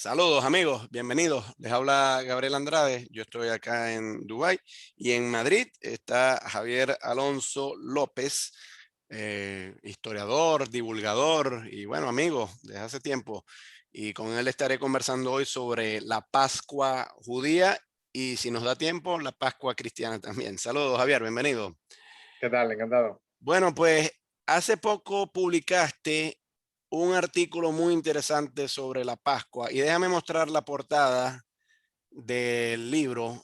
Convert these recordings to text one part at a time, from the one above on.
Saludos amigos, bienvenidos. Les habla Gabriel Andrade. Yo estoy acá en Dubái y en Madrid está Javier Alonso López, historiador, divulgador y bueno, amigo desde hace tiempo. Y con él estaré conversando hoy sobre la Pascua judía y si nos da tiempo, la Pascua cristiana también. Saludos Javier, bienvenido. ¿Qué tal? Encantado. Bueno, pues hace poco publicaste un artículo muy interesante sobre la Pascua y déjame mostrar la portada del libro,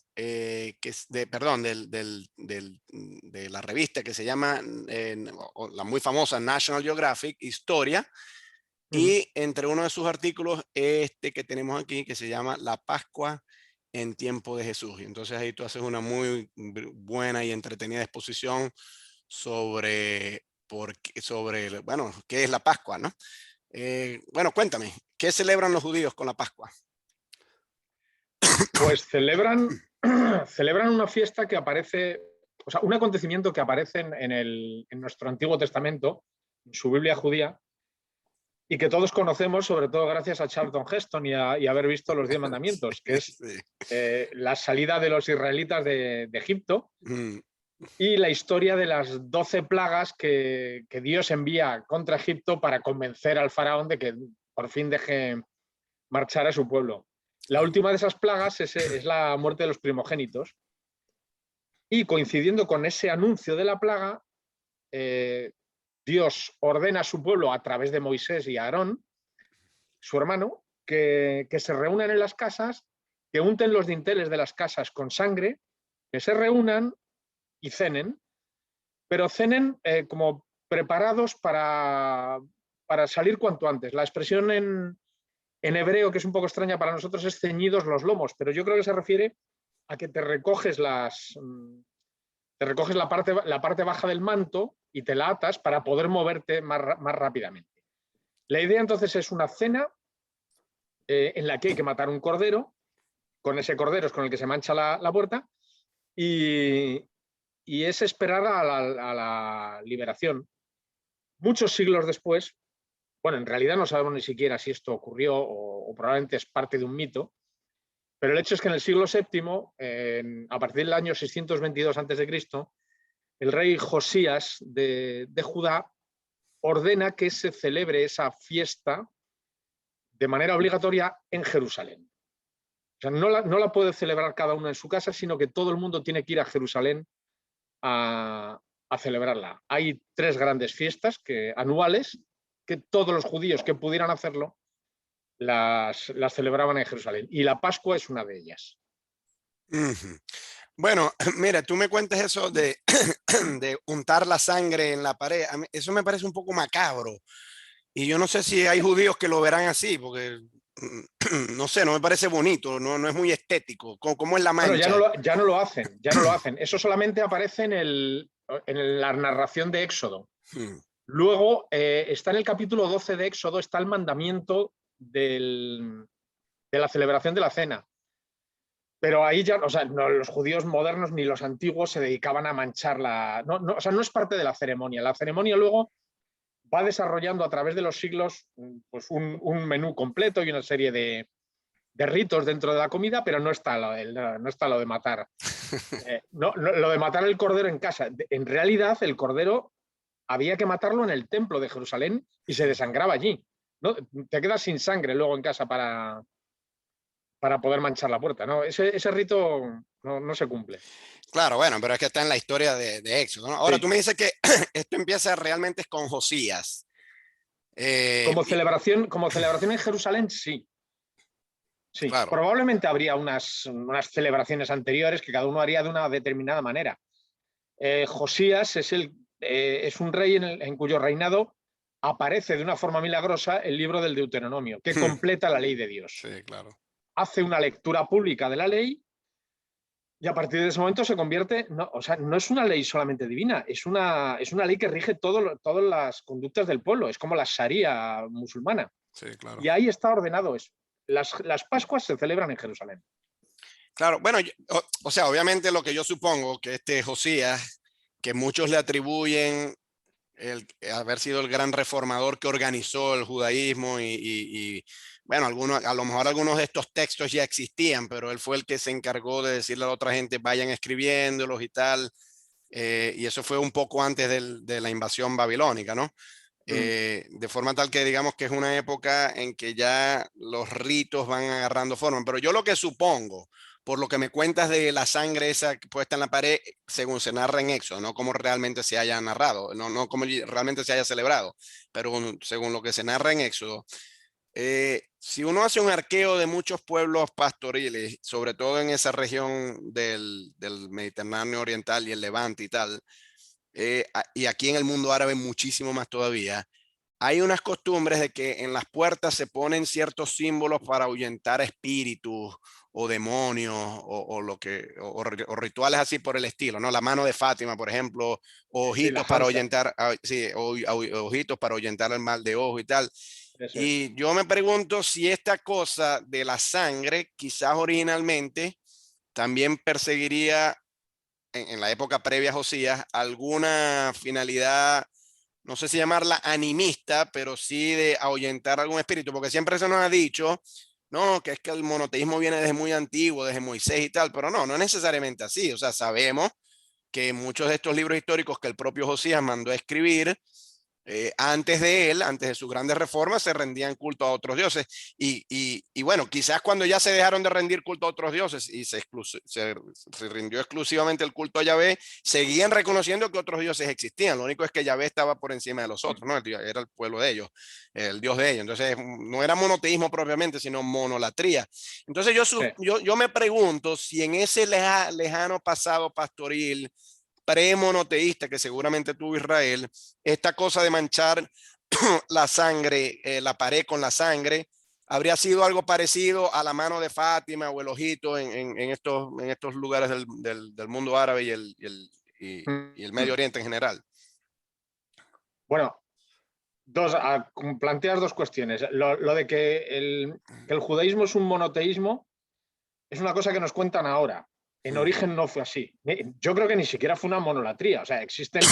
perdón, de la revista que se llama la muy famosa National Geographic Historia, Ujú. y entre uno de sus artículos este que tenemos aquí que se llama La Pascua en tiempo de Jesús. Y entonces ahí tú haces una muy buena y entretenida exposición bueno, qué es la Pascua, ¿no? Bueno, cuéntame, ¿qué celebran los judíos con la Pascua? Pues celebran una fiesta que aparece, o sea, un acontecimiento que aparece en nuestro Antiguo Testamento, en su Biblia judía, y que todos conocemos, sobre todo gracias a Charlton Heston y haber visto los 10 mandamientos, que es Sí. la salida de los israelitas de Egipto Mm, y la historia de las 12 plagas que Dios envía contra Egipto para convencer al faraón de que por fin deje marchar a su pueblo. La claro. última de esas plagas es la muerte de los primogénitos. Y coincidiendo con ese anuncio de la plaga, eh, Dios ordena a su pueblo a través de Moisés y Aarón, su hermano, que se reúnan en las casas, que unten los dinteles de las casas con sangre, que se reúnan y cenen, pero cenen como preparados para salir cuanto antes. La expresión en hebreo, que es un poco extraña para nosotros, es ceñidos los lomos, pero yo creo que se refiere a que te recoges la parte baja del manto y te la atas para poder moverte más rápidamente. La idea entonces es una cena en la que hay que matar un cordero, con ese cordero es con el que se mancha la puerta, y, y es esperar a la liberación. Muchos siglos después, bueno, en realidad no sabemos ni siquiera si esto ocurrió o probablemente es parte de un mito, pero el hecho es que en el siglo VII, a partir del año 622 a.C., el rey Josías de Judá ordena que se celebre esa fiesta de manera obligatoria en Jerusalén. O sea, no la puede celebrar cada uno en su casa, sino que todo el mundo tiene que ir a Jerusalén a celebrarla. Hay 3 grandes fiestas anuales que todos los judíos que pudieran hacerlo las celebraban en Jerusalén. Y la Pascua es una de ellas. Ujú. Bueno, mira, tú me cuentas eso de, de untar la sangre en la pared. Eso me parece un poco macabro. Y yo no sé si hay judíos que lo verán así, porque no sé, no me parece bonito, no, no es muy estético. ¿Cómo es la Bueno, mancha? ya no lo hacen, ya no lo hacen. Eso solamente aparece en la narración de Éxodo. Mm, Luego está en el capítulo 12 de Éxodo, está el mandamiento de la celebración de la cena. Pero ahí ya, o sea, no, los judíos modernos ni los antiguos se dedicaban a manchar o sea, no es parte de la ceremonia. La ceremonia luego va desarrollando a través de los siglos pues un menú completo y una serie de ritos dentro de la comida, pero no está lo de matar. Lo de matar el cordero en casa. En realidad, el cordero había que matarlo en el templo de Jerusalén y se desangraba allí. ¿No? Te quedas sin sangre luego en casa para poder manchar la puerta. ¿No? Ese rito no se cumple. claro, bueno, pero es que está en la historia de Éxodo, ¿no? Ahora tú Sí. me dices que esto empieza realmente con Josías. Como celebración en Jerusalén, sí. Sí, Claro. probablemente habría unas celebraciones anteriores que cada uno haría de una determinada manera. Josías es un rey en cuyo reinado aparece de una forma milagrosa el libro del Deuteronomio, que completa la ley de Dios. Sí, claro. Hace una lectura pública de la ley y a partir de ese momento se convierte, o sea, no es una ley solamente divina, es una ley que rige todas las conductas del pueblo, es como la Sharia musulmana. Sí, claro. Y ahí está ordenado eso. Las Pascuas se celebran en Jerusalén. Claro, bueno, o sea, obviamente lo que yo supongo que este Josías, que muchos le atribuyen haber sido el gran reformador que organizó el judaísmo y bueno, a lo mejor algunos de estos textos ya existían, pero él fue el que se encargó de decirle a la otra gente, vayan escribiéndolos y tal. Y eso fue un poco antes de la invasión babilónica, ¿no? De forma tal que digamos que es una época en que ya los ritos van agarrando forma. Pero yo lo que supongo, por lo que me cuentas de la sangre esa puesta en la pared, según se narra en Éxodo, no como realmente se haya narrado, no como realmente se haya celebrado, pero según lo que se narra en Éxodo, si uno hace un arqueo de muchos pueblos pastoriles, sobre todo en esa región del Mediterráneo Oriental y el Levante y tal, y aquí en el mundo árabe muchísimo más todavía, hay unas costumbres de que en las puertas se ponen ciertos símbolos para ahuyentar espíritus o demonios o rituales así por el estilo, ¿no? La mano de Fátima, por ejemplo, o Sí, la ojitos para Hamsa, ahuyentar, sí, ojitos para ahuyentar el mal de ojo y tal. eso es. Y yo me pregunto si esta cosa de la sangre, quizás originalmente, también perseguiría en la época previa a Josías alguna finalidad, no sé si llamarla animista, pero sí de ahuyentar algún espíritu, porque siempre se nos ha dicho, no, que es que el monoteísmo viene desde muy antiguo, desde Moisés y tal, pero no es necesariamente así. O sea, sabemos que muchos de estos libros históricos que el propio Josías mandó a escribir, antes de él, antes de sus grandes reformas, se rendían culto a otros dioses. Y bueno, quizás cuando ya se dejaron de rendir culto a otros dioses y se rindió exclusivamente el culto a Yahvé, seguían reconociendo que otros dioses existían. Lo único es que Yahvé estaba por encima de los otros, ¿no? Era el pueblo de ellos, el dios de ellos. Entonces, no era monoteísmo propiamente, sino monolatría. Entonces, Sí. yo me pregunto si en ese lejano pasado pastoril, premonoteísta que seguramente tuvo Israel, esta cosa de manchar la sangre, la pared con la sangre, habría sido algo parecido a la mano de Fátima o el ojito en estos lugares del mundo árabe y el Medio Oriente en general. Bueno, planteas dos cuestiones. Lo de que el judaísmo es un monoteísmo es una cosa que nos cuentan ahora. En origen no fue así. Yo creo que ni siquiera fue una monolatría. O sea, existen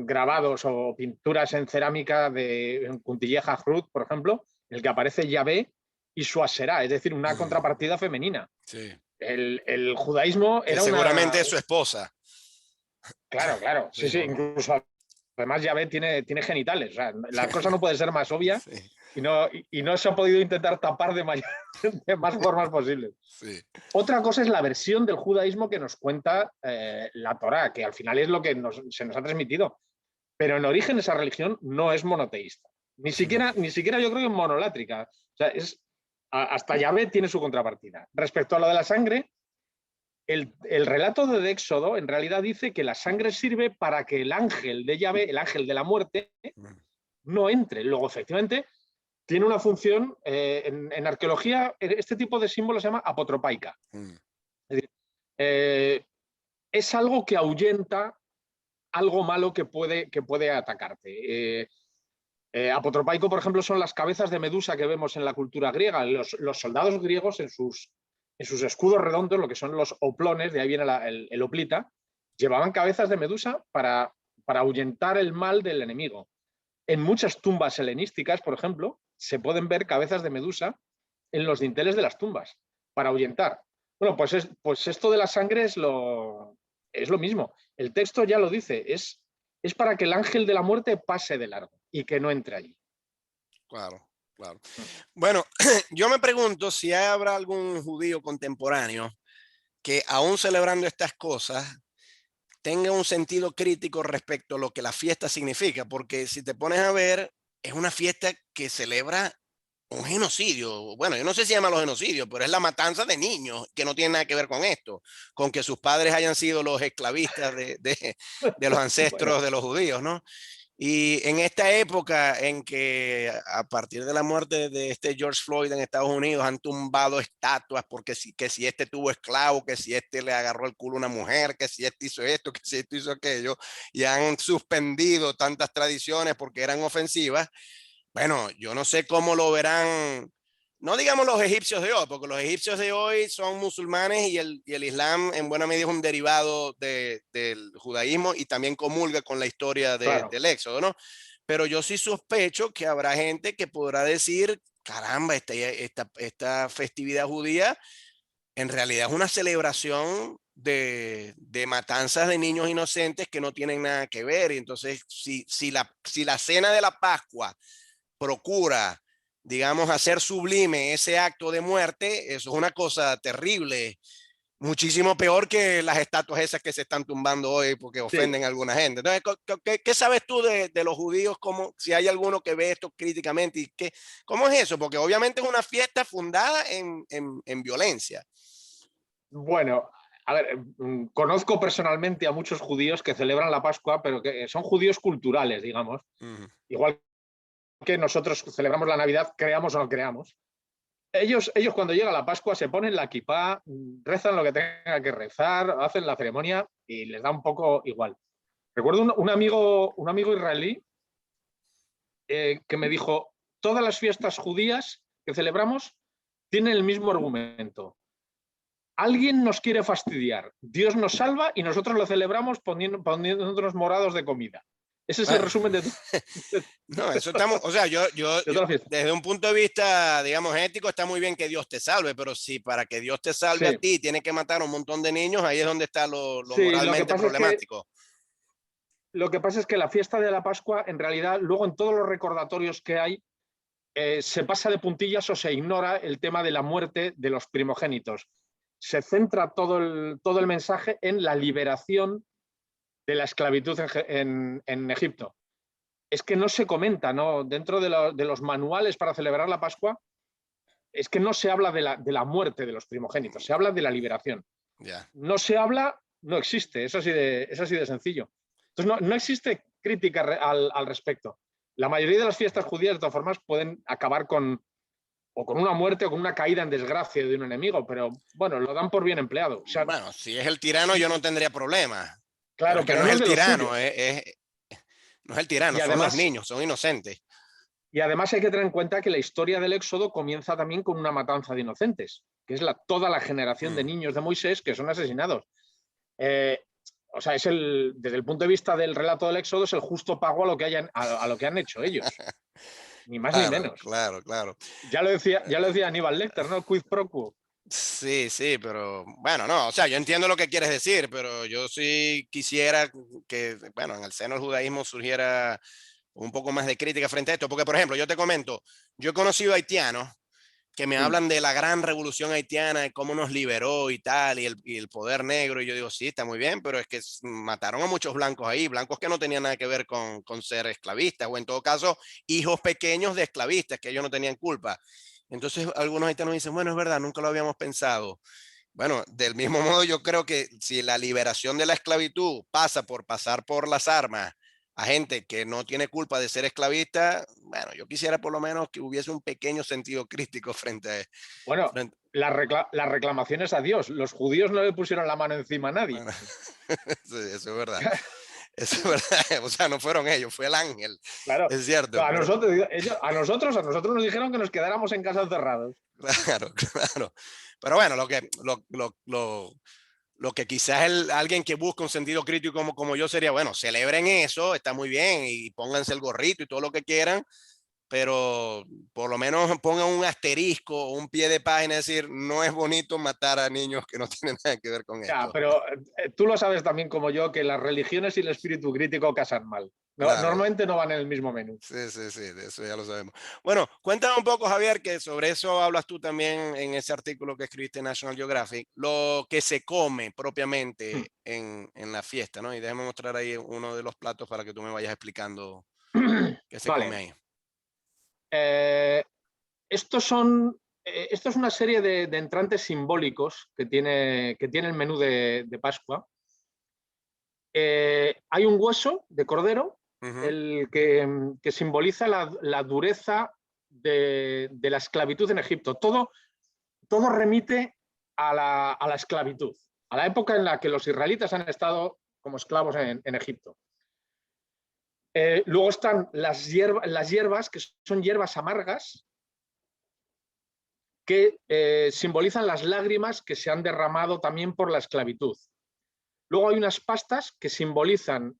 grabados o pinturas en cerámica de Cuntilleja Hrut, por ejemplo, en el que aparece Yahvé y su Aserá, es decir, una contrapartida femenina. Sí. El judaísmo Que era seguramente una... es su esposa. Claro, claro. Sí, Sí, sí, incluso además Yahvé tiene genitales. O sea, la cosa no puede ser más obvia sí, y no se ha podido intentar tapar de más formas posibles. sí. Otra cosa es la versión del judaísmo que nos cuenta la Torá, que al final es lo que se nos ha transmitido. Pero en origen esa religión no es monoteísta. Ni siquiera yo creo que es monolátrica. O sea, hasta Yahvé tiene su contrapartida. Respecto a lo de la sangre, el relato de Éxodo en realidad dice que la sangre sirve para que el ángel de Yahvé, el ángel de la muerte, no entre. Luego, efectivamente, tiene una función, en arqueología, este tipo de símbolo se llama apotropaica. Es decir, es algo que ahuyenta algo malo que puede atacarte. Apotropaico, por ejemplo, son las cabezas de Medusa que vemos en la cultura griega. Los soldados griegos en sus escudos redondos, lo que son los oplones, de ahí viene el hoplita, llevaban cabezas de Medusa para ahuyentar el mal del enemigo. En muchas tumbas helenísticas, por ejemplo, se pueden ver cabezas de Medusa en los dinteles de las tumbas para ahuyentar. Bueno, pues esto de la sangre es lo mismo. El texto ya lo dice, es para que el ángel de la muerte pase de largo y que no entre allí. Claro, claro. Bueno, yo me pregunto si habrá algún judío contemporáneo que aún celebrando estas cosas tenga un sentido crítico respecto a lo que la fiesta significa, porque si te pones a ver, es una fiesta que celebra un genocidio. Bueno, yo no sé si llama los genocidios, pero es la matanza de niños, que no tiene nada que ver con esto, con que sus padres hayan sido los esclavistas de los Bueno, ancestros de los judíos, ¿no? Y en esta época en que a partir de la muerte de este George Floyd en Estados Unidos han tumbado estatuas porque que si este tuvo esclavo, que si este le agarró el culo a una mujer, que si este hizo esto, que si este hizo aquello, y han suspendido tantas tradiciones porque eran ofensivas. Bueno, yo no sé cómo lo verán, no digamos los egipcios de hoy, porque los egipcios de hoy son musulmanes y el Islam en buena medida es un derivado del judaísmo y también comulga con la historia claro. del Éxodo, ¿no? pero yo sí sospecho que habrá gente que podrá decir, caramba, esta festividad judía en realidad es una celebración de matanzas de niños inocentes que no tienen nada que ver. Y entonces, si la cena de la Pascua procura, digamos, hacer sublime ese acto de muerte, eso es una cosa terrible, muchísimo peor que las estatuas esas que se están tumbando hoy porque Sí. ofenden a alguna gente. Entonces, ¿qué sabes tú de los judíos? ¿Cómo, si hay alguno que ve esto críticamente? ¿Y qué, cómo es eso? Porque obviamente es una fiesta fundada en violencia. Bueno, a ver, conozco personalmente a muchos judíos que celebran la Pascua, pero que son judíos culturales, digamos. Ujú. Igual que nosotros celebramos la Navidad, creamos o no creamos. Ellos cuando llega la Pascua se ponen la kipá, rezan lo que tengan que rezar, hacen la ceremonia y les da un poco igual. Recuerdo un amigo israelí que me dijo, todas las fiestas judías que celebramos tienen el mismo argumento. Alguien nos quiere fastidiar, Dios nos salva y nosotros lo celebramos poniéndonos morados de comida. Ese es el Bueno, resumen no, eso estamos, o sea, de toda la fiesta. desde un punto de vista, digamos, ético, está muy bien que Dios te salve, pero si para que Dios te salve a Sí, ti tienes que matar a un montón de niños, ahí es donde está lo sí, moralmente problemático. lo que pasa es que la fiesta de la Pascua, en realidad, luego en todos los recordatorios que hay, se pasa de puntillas o se ignora el tema de la muerte de los primogénitos. Se centra todo el mensaje en la liberación de la esclavitud en Egipto. Es que no se comenta, ¿no? Dentro de los manuales para celebrar la Pascua, es que no se habla de la muerte de los primogénitos, se habla de la liberación. Ya. No se habla, no existe, es así de sencillo. Entonces no existe crítica al respecto. La mayoría de las fiestas judías, de todas formas, pueden acabar o con una muerte o con una caída en desgracia de un enemigo, pero bueno, lo dan por bien empleado. O sea, Bueno, si es el tirano, yo no tendría problema, pero claro, es que pero no es no es el de los tirano, suyos. no es el tirano, Y son los además, niños, son inocentes. y además hay que tener en cuenta que la historia del Éxodo comienza también con una matanza de inocentes, que es toda la generación de Mm. niños de Moisés que son asesinados. Eh, o sea, desde el punto de vista del relato del Éxodo, es el justo pago a lo que han hecho ellos, ni más ni Claro, menos. claro, claro. Ya lo decía Aníbal Lecter, ¿no? Quid pro quo. Sí, sí, pero bueno, no, o sea, yo entiendo lo que quieres decir, pero yo sí quisiera que, bueno, en el seno del judaísmo surgiera un poco más de crítica frente a esto, porque por ejemplo, yo te comento, yo he conocido haitianos que me Sí. hablan de la gran revolución haitiana, de cómo nos liberó y tal, y el poder negro, y yo digo, sí, está muy bien, pero es que mataron a muchos blancos ahí, blancos que no tenían nada que ver con ser esclavistas, o en todo caso, hijos pequeños de esclavistas, que ellos no tenían culpa. Entonces algunos haitianos dicen, bueno, es verdad, nunca lo habíamos pensado. Bueno, del mismo modo yo creo que si la liberación de la esclavitud pasa por pasar por las armas a gente que no tiene culpa de ser esclavista, bueno, yo quisiera por lo menos que hubiese un pequeño sentido crítico Bueno, frente las reclamaciones a Dios. Los judíos no le pusieron la mano encima a nadie. bueno, sí, eso es verdad. Eso es verdad. O sea, no fueron ellos, fue el ángel. Claro. Es cierto, pero A nosotros nos dijeron que nos quedáramos en casa encerrados. claro, claro. Pero bueno, lo que quizás alguien que busca un sentido crítico como yo sería, bueno, celebren eso, está muy bien y pónganse el gorrito y todo lo que quieran, pero por lo menos pongan un asterisco o un pie de página, es decir, no es bonito matar a niños que no tienen nada que ver con Ya, esto. pero tú lo sabes también como yo que las religiones y el espíritu crítico casan mal. No, Claro, normalmente no van en el mismo menú. sí, sí, sí, de eso ya lo sabemos. Bueno, cuéntame un poco, Javier, que sobre eso hablas tú también en ese artículo que escribiste en National Geographic, lo que se come propiamente en la fiesta, ¿no? Y déjame mostrar ahí uno de los platos para que tú me vayas explicando qué se come Vale. ahí. Eh, esto es una serie de entrantes simbólicos que tiene el menú de Pascua. Hay un hueso de cordero Ujú. el que simboliza la dureza de la esclavitud en Egipto. Todo remite a la esclavitud, a la época en la que los israelitas han estado como esclavos en Egipto. Luego están las hierbas, que son hierbas amargas, que simbolizan las lágrimas que se han derramado también por la esclavitud. Luego hay unas pastas que simbolizan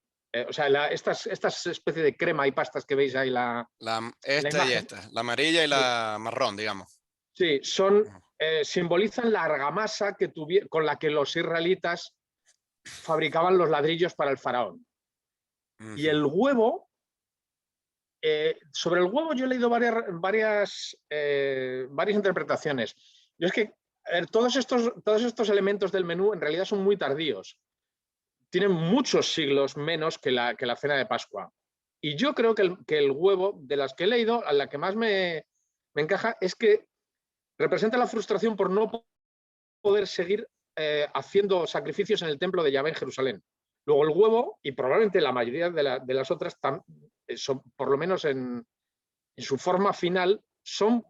o sea, estas especies de crema y pastas que veis ahí la Esta y imagen. esta, la amarilla y la marrón, digamos. Sí, simbolizan la argamasa con la que los israelitas fabricaban los ladrillos para el faraón. Y el huevo, sobre el huevo yo he leído varias interpretaciones. Yo es que todos estos elementos del menú en realidad son muy tardíos. Tienen muchos siglos menos que la cena de Pascua. Y yo creo que el huevo, de las que he leído, a la que más me encaja, es que representa la frustración por no poder seguir haciendo sacrificios en el templo de Yahvé en Jerusalén. Luego el huevo, y probablemente la mayoría de las otras, son, por lo menos en su forma final, son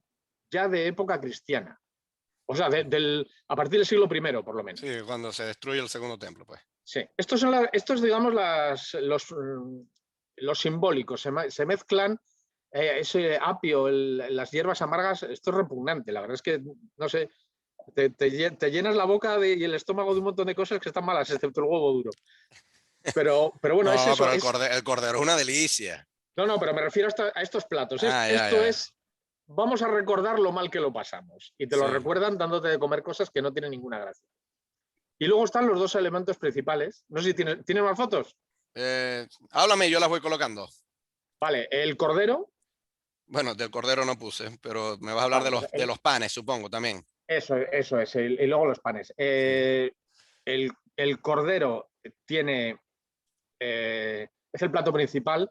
ya de época cristiana. O sea, a partir del siglo I, por lo menos. Sí, cuando se destruye el segundo templo, pues. Sí, estos digamos, los simbólicos. Se mezclan ese apio, las hierbas amargas. Esto es repugnante. La verdad es que, no sé, te llenas la boca y el estómago de un montón de cosas que están malas, excepto el huevo duro. Pero bueno, No, es eso. pero el cordero es una delicia. No, pero me refiero a estos platos. Ya. Vamos a recordar lo mal que lo pasamos. Y te lo Sí. recuerdan dándote de comer cosas que no tienen ninguna gracia. Y luego están los dos elementos principales. No sé si ¿tienes más fotos? Háblame, yo las voy colocando. Vale, el cordero. Bueno, del cordero no puse, pero me vas a hablar Vale, de los panes, supongo, también. Eso es. Y luego los panes. El cordero tiene... es el plato principal.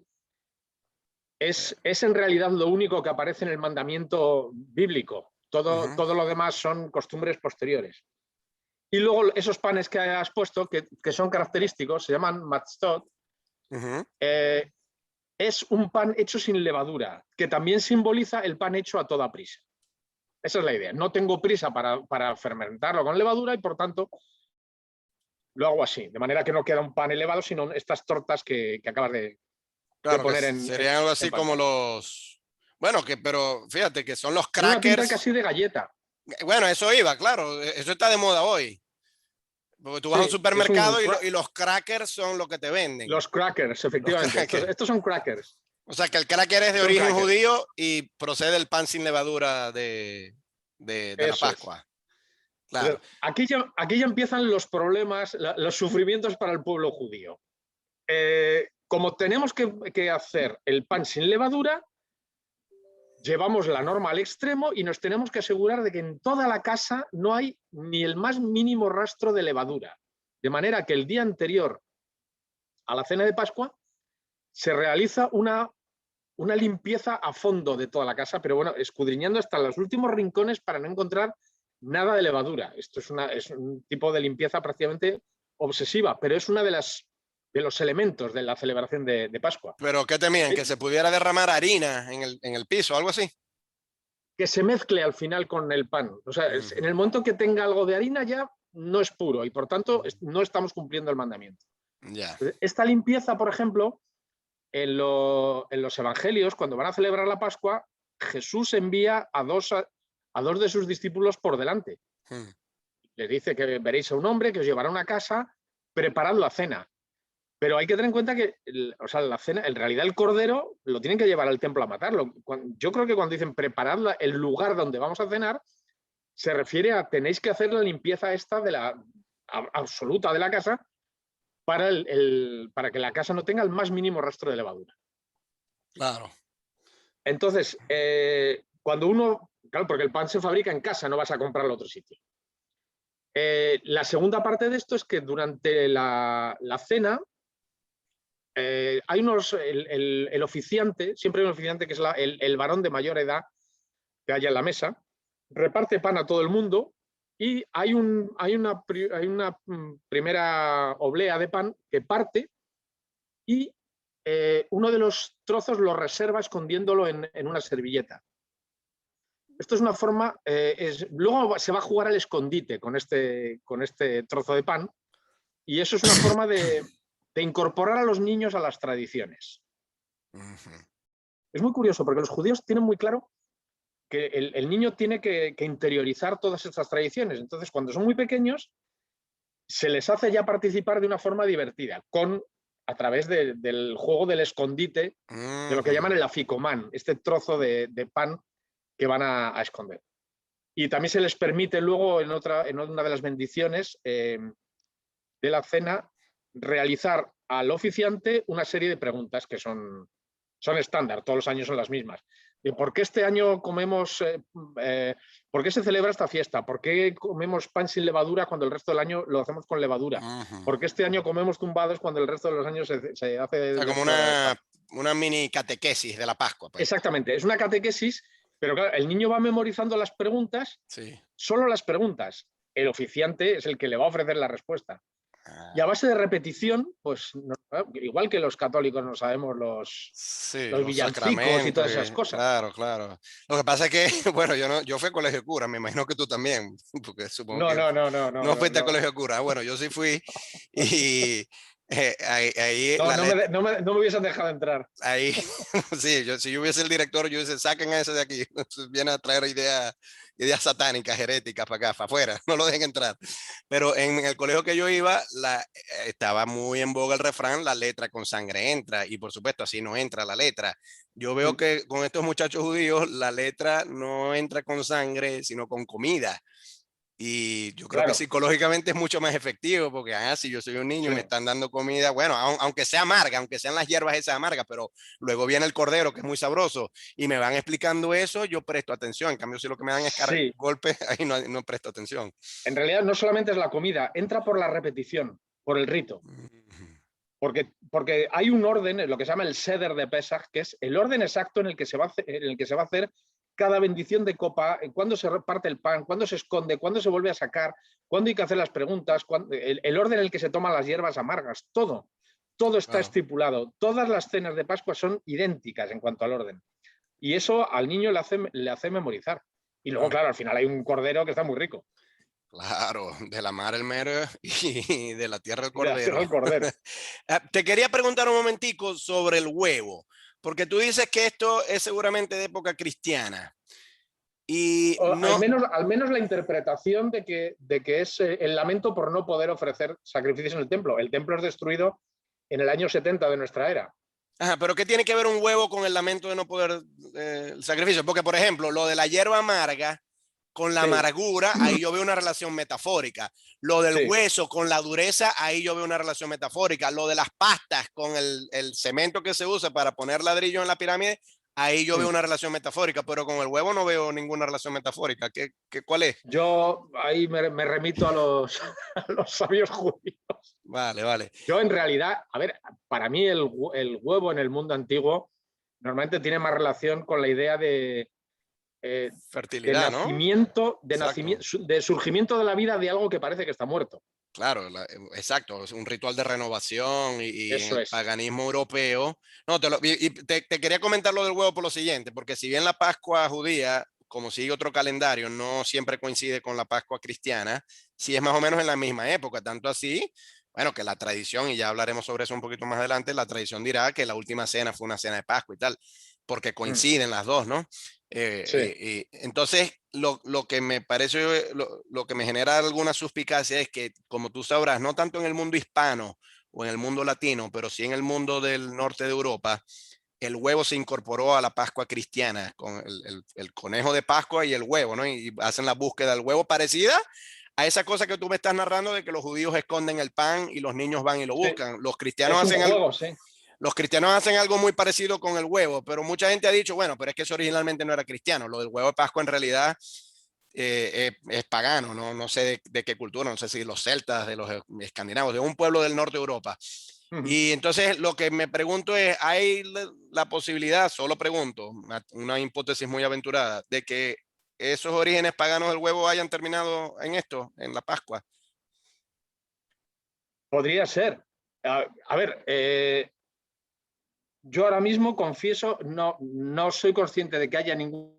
Es en realidad lo único que aparece en el mandamiento bíblico. Todo lo demás son costumbres posteriores. Y luego esos panes que has puesto, que son característicos, se llaman matzot. Es un pan hecho sin levadura, que también simboliza el pan hecho a toda prisa. Esa es la idea. No tengo prisa para fermentarlo con levadura y por tanto lo hago así, de manera que no queda un pan elevado, sino estas tortas que acabas de poner en serían algo así como los... Bueno, pero fíjate que son los crackers. Una pinta casi de galleta. Bueno, eso iba, claro. Eso está de moda hoy. Porque tú vas a un supermercado y los crackers son lo que te venden. Los crackers, efectivamente. Estos son crackers. O sea, que el cracker es de origen judío y procede del pan sin levadura de la Pascua. Claro. Aquí ya empiezan los problemas, los sufrimientos para el pueblo judío. Como tenemos que hacer el pan sin levadura, llevamos la norma al extremo y nos tenemos que asegurar de que en toda la casa no hay ni el más mínimo rastro de levadura. De manera que el día anterior a la cena de Pascua se realiza una limpieza a fondo de toda la casa, pero bueno, escudriñando hasta los últimos rincones para no encontrar nada de levadura. Esto es un tipo de limpieza prácticamente obsesiva, pero es una de los elementos de la celebración de Pascua. ¿Pero qué temían? ¿Que se pudiera derramar harina en el piso, algo así? Que se mezcle al final con el pan. O sea, en el momento que tenga algo de harina ya no es puro y por tanto no estamos cumpliendo el mandamiento. Ya. Esta limpieza, por ejemplo, en los evangelios, cuando van a celebrar la Pascua, Jesús envía a dos de sus discípulos por delante. Les dice que veréis a un hombre que os llevará a una casa, preparad la cena. Pero hay que tener en cuenta que la cena, en realidad el cordero lo tienen que llevar al templo a matarlo. Yo creo que cuando dicen preparad el lugar donde vamos a cenar, se refiere a tenéis que hacer la limpieza esta absoluta de la casa para que la casa no tenga el más mínimo rastro de levadura. Claro. Entonces, cuando uno... Claro, porque el pan se fabrica en casa, no vas a comprarlo a otro sitio. La segunda parte de esto es que durante la cena hay el oficiante, siempre hay un oficiante que es el varón de mayor edad que haya en la mesa, reparte pan a todo el mundo y hay una primera oblea de pan que parte y uno de los trozos lo reserva escondiéndolo en una servilleta. Esto es una forma, luego se va a jugar al escondite con este trozo de pan y eso es una forma de incorporar a los niños a las tradiciones. Es muy curioso porque los judíos tienen muy claro que el niño tiene que interiorizar todas estas tradiciones. Entonces, cuando son muy pequeños, se les hace ya participar de una forma divertida, con a través del juego del escondite, de lo que llaman el aficomán, este trozo de pan que van a esconder. Y también se les permite luego en una de las bendiciones de la cena realizar al oficiante una serie de preguntas que son estándar, todos los años son las mismas. ¿Por qué este año comemos, por qué se celebra esta fiesta? ¿Por qué comemos pan sin levadura cuando el resto del año lo hacemos con levadura? ¿Por qué este año comemos tumbados cuando el resto de los años se hace... O sea, como una mini catequesis de la Pascua, pues. Exactamente, es una catequesis, pero claro, el niño va memorizando las preguntas, Sí. solo las preguntas. El oficiante es el que le va a ofrecer la respuesta. Y a base de repetición, pues igual que los católicos no sabemos los villancicos y todas esas cosas. Claro, claro. Lo que pasa es que, bueno, yo fui a colegio de cura, me imagino que tú también, porque supongo que no fuiste a colegio de cura. Bueno, yo sí fui y ahí... No me hubiesen dejado entrar. Ahí, sí, si yo hubiese el director, yo hubiese, saquen a ese de aquí, viene a traer ideas satánicas, heréticas para acá, para afuera, no lo dejen entrar. Pero en el colegio que yo iba, estaba muy en boga el refrán, la letra con sangre entra, y por supuesto así no entra la letra. Yo veo que con estos muchachos judíos, la letra no entra con sangre, sino con comida. Y yo creo que psicológicamente es mucho más efectivo porque si yo soy un niño y me están dando comida, bueno, aunque sea amarga, aunque sean las hierbas esas amargas, pero luego viene el cordero que es muy sabroso y me van explicando eso, yo presto atención. En cambio, si lo que me dan es golpes, ahí no presto atención. En realidad no solamente es la comida, entra por la repetición, por el rito. Porque hay un orden, lo que se llama el Seder de Pesach, que es el orden exacto en el que se va a hacer cada bendición de copa, cuándo se reparte el pan, cuándo se esconde, cuándo se vuelve a sacar, cuándo hay que hacer las preguntas, el orden en el que se toman las hierbas amargas, todo está estipulado. Todas las cenas de Pascua son idénticas en cuanto al orden. Y eso al niño le hace memorizar. Y luego, claro, al final hay un cordero que está muy rico. Claro, de la mar el mero y de la tierra el cordero. De la tierra el cordero. Te quería preguntar un momentico sobre el huevo, porque tú dices que esto es seguramente de época cristiana. Y no... al menos la interpretación de que es el lamento por no poder ofrecer sacrificios en el templo. El templo es destruido en el año 70 de nuestra era. Ajá, pero ¿qué tiene que ver un huevo con el lamento de no poder el sacrificio? Porque, por ejemplo, lo de la hierba amarga con la amargura, ahí yo veo una relación metafórica. Lo del hueso con la dureza, ahí yo veo una relación metafórica. Lo de las pastas con el cemento que se usa para poner ladrillo en la pirámide, ahí yo veo una relación metafórica, pero con el huevo no veo ninguna relación metafórica. ¿Cuál es? Yo ahí me remito a los sabios judíos. Vale. Yo en realidad, a ver, para mí el huevo en el mundo antiguo normalmente tiene más relación con la idea de fertilidad, de nacimiento, ¿no? de surgimiento de la vida de algo que parece que está muerto. Claro, exacto, es un ritual de renovación y en el paganismo europeo. No, te quería comentar lo del huevo por lo siguiente, porque si bien la Pascua judía, como sigue otro calendario, no siempre coincide con la Pascua cristiana, sí es más o menos en la misma época, tanto así, bueno, que la tradición, y ya hablaremos sobre eso un poquito más adelante, la tradición dirá que la última cena fue una cena de Pascua y tal, porque coinciden las dos, ¿no? Entonces, lo que me parece, lo que me genera alguna suspicacia es que, como tú sabrás, no tanto en el mundo hispano o en el mundo latino, pero sí en el mundo del norte de Europa, el huevo se incorporó a la Pascua cristiana con el conejo de Pascua y el huevo, ¿no? Y hacen la búsqueda del huevo parecida a esa cosa que tú me estás narrando de que los judíos esconden el pan y los niños van y lo buscan. Los cristianos hacen algo. Los cristianos hacen algo muy parecido con el huevo, pero mucha gente ha dicho, bueno, pero es que eso originalmente no era cristiano. Lo del huevo de Pascua en realidad es pagano, no sé de qué cultura, no sé si los celtas, de los escandinavos, de un pueblo del norte de Europa. Y entonces lo que me pregunto es, ¿hay la posibilidad, solo pregunto, una hipótesis muy aventurada, de que esos orígenes paganos del huevo hayan terminado en esto, en la Pascua? Podría ser. A ver, yo ahora mismo confieso, no soy consciente de que haya ningún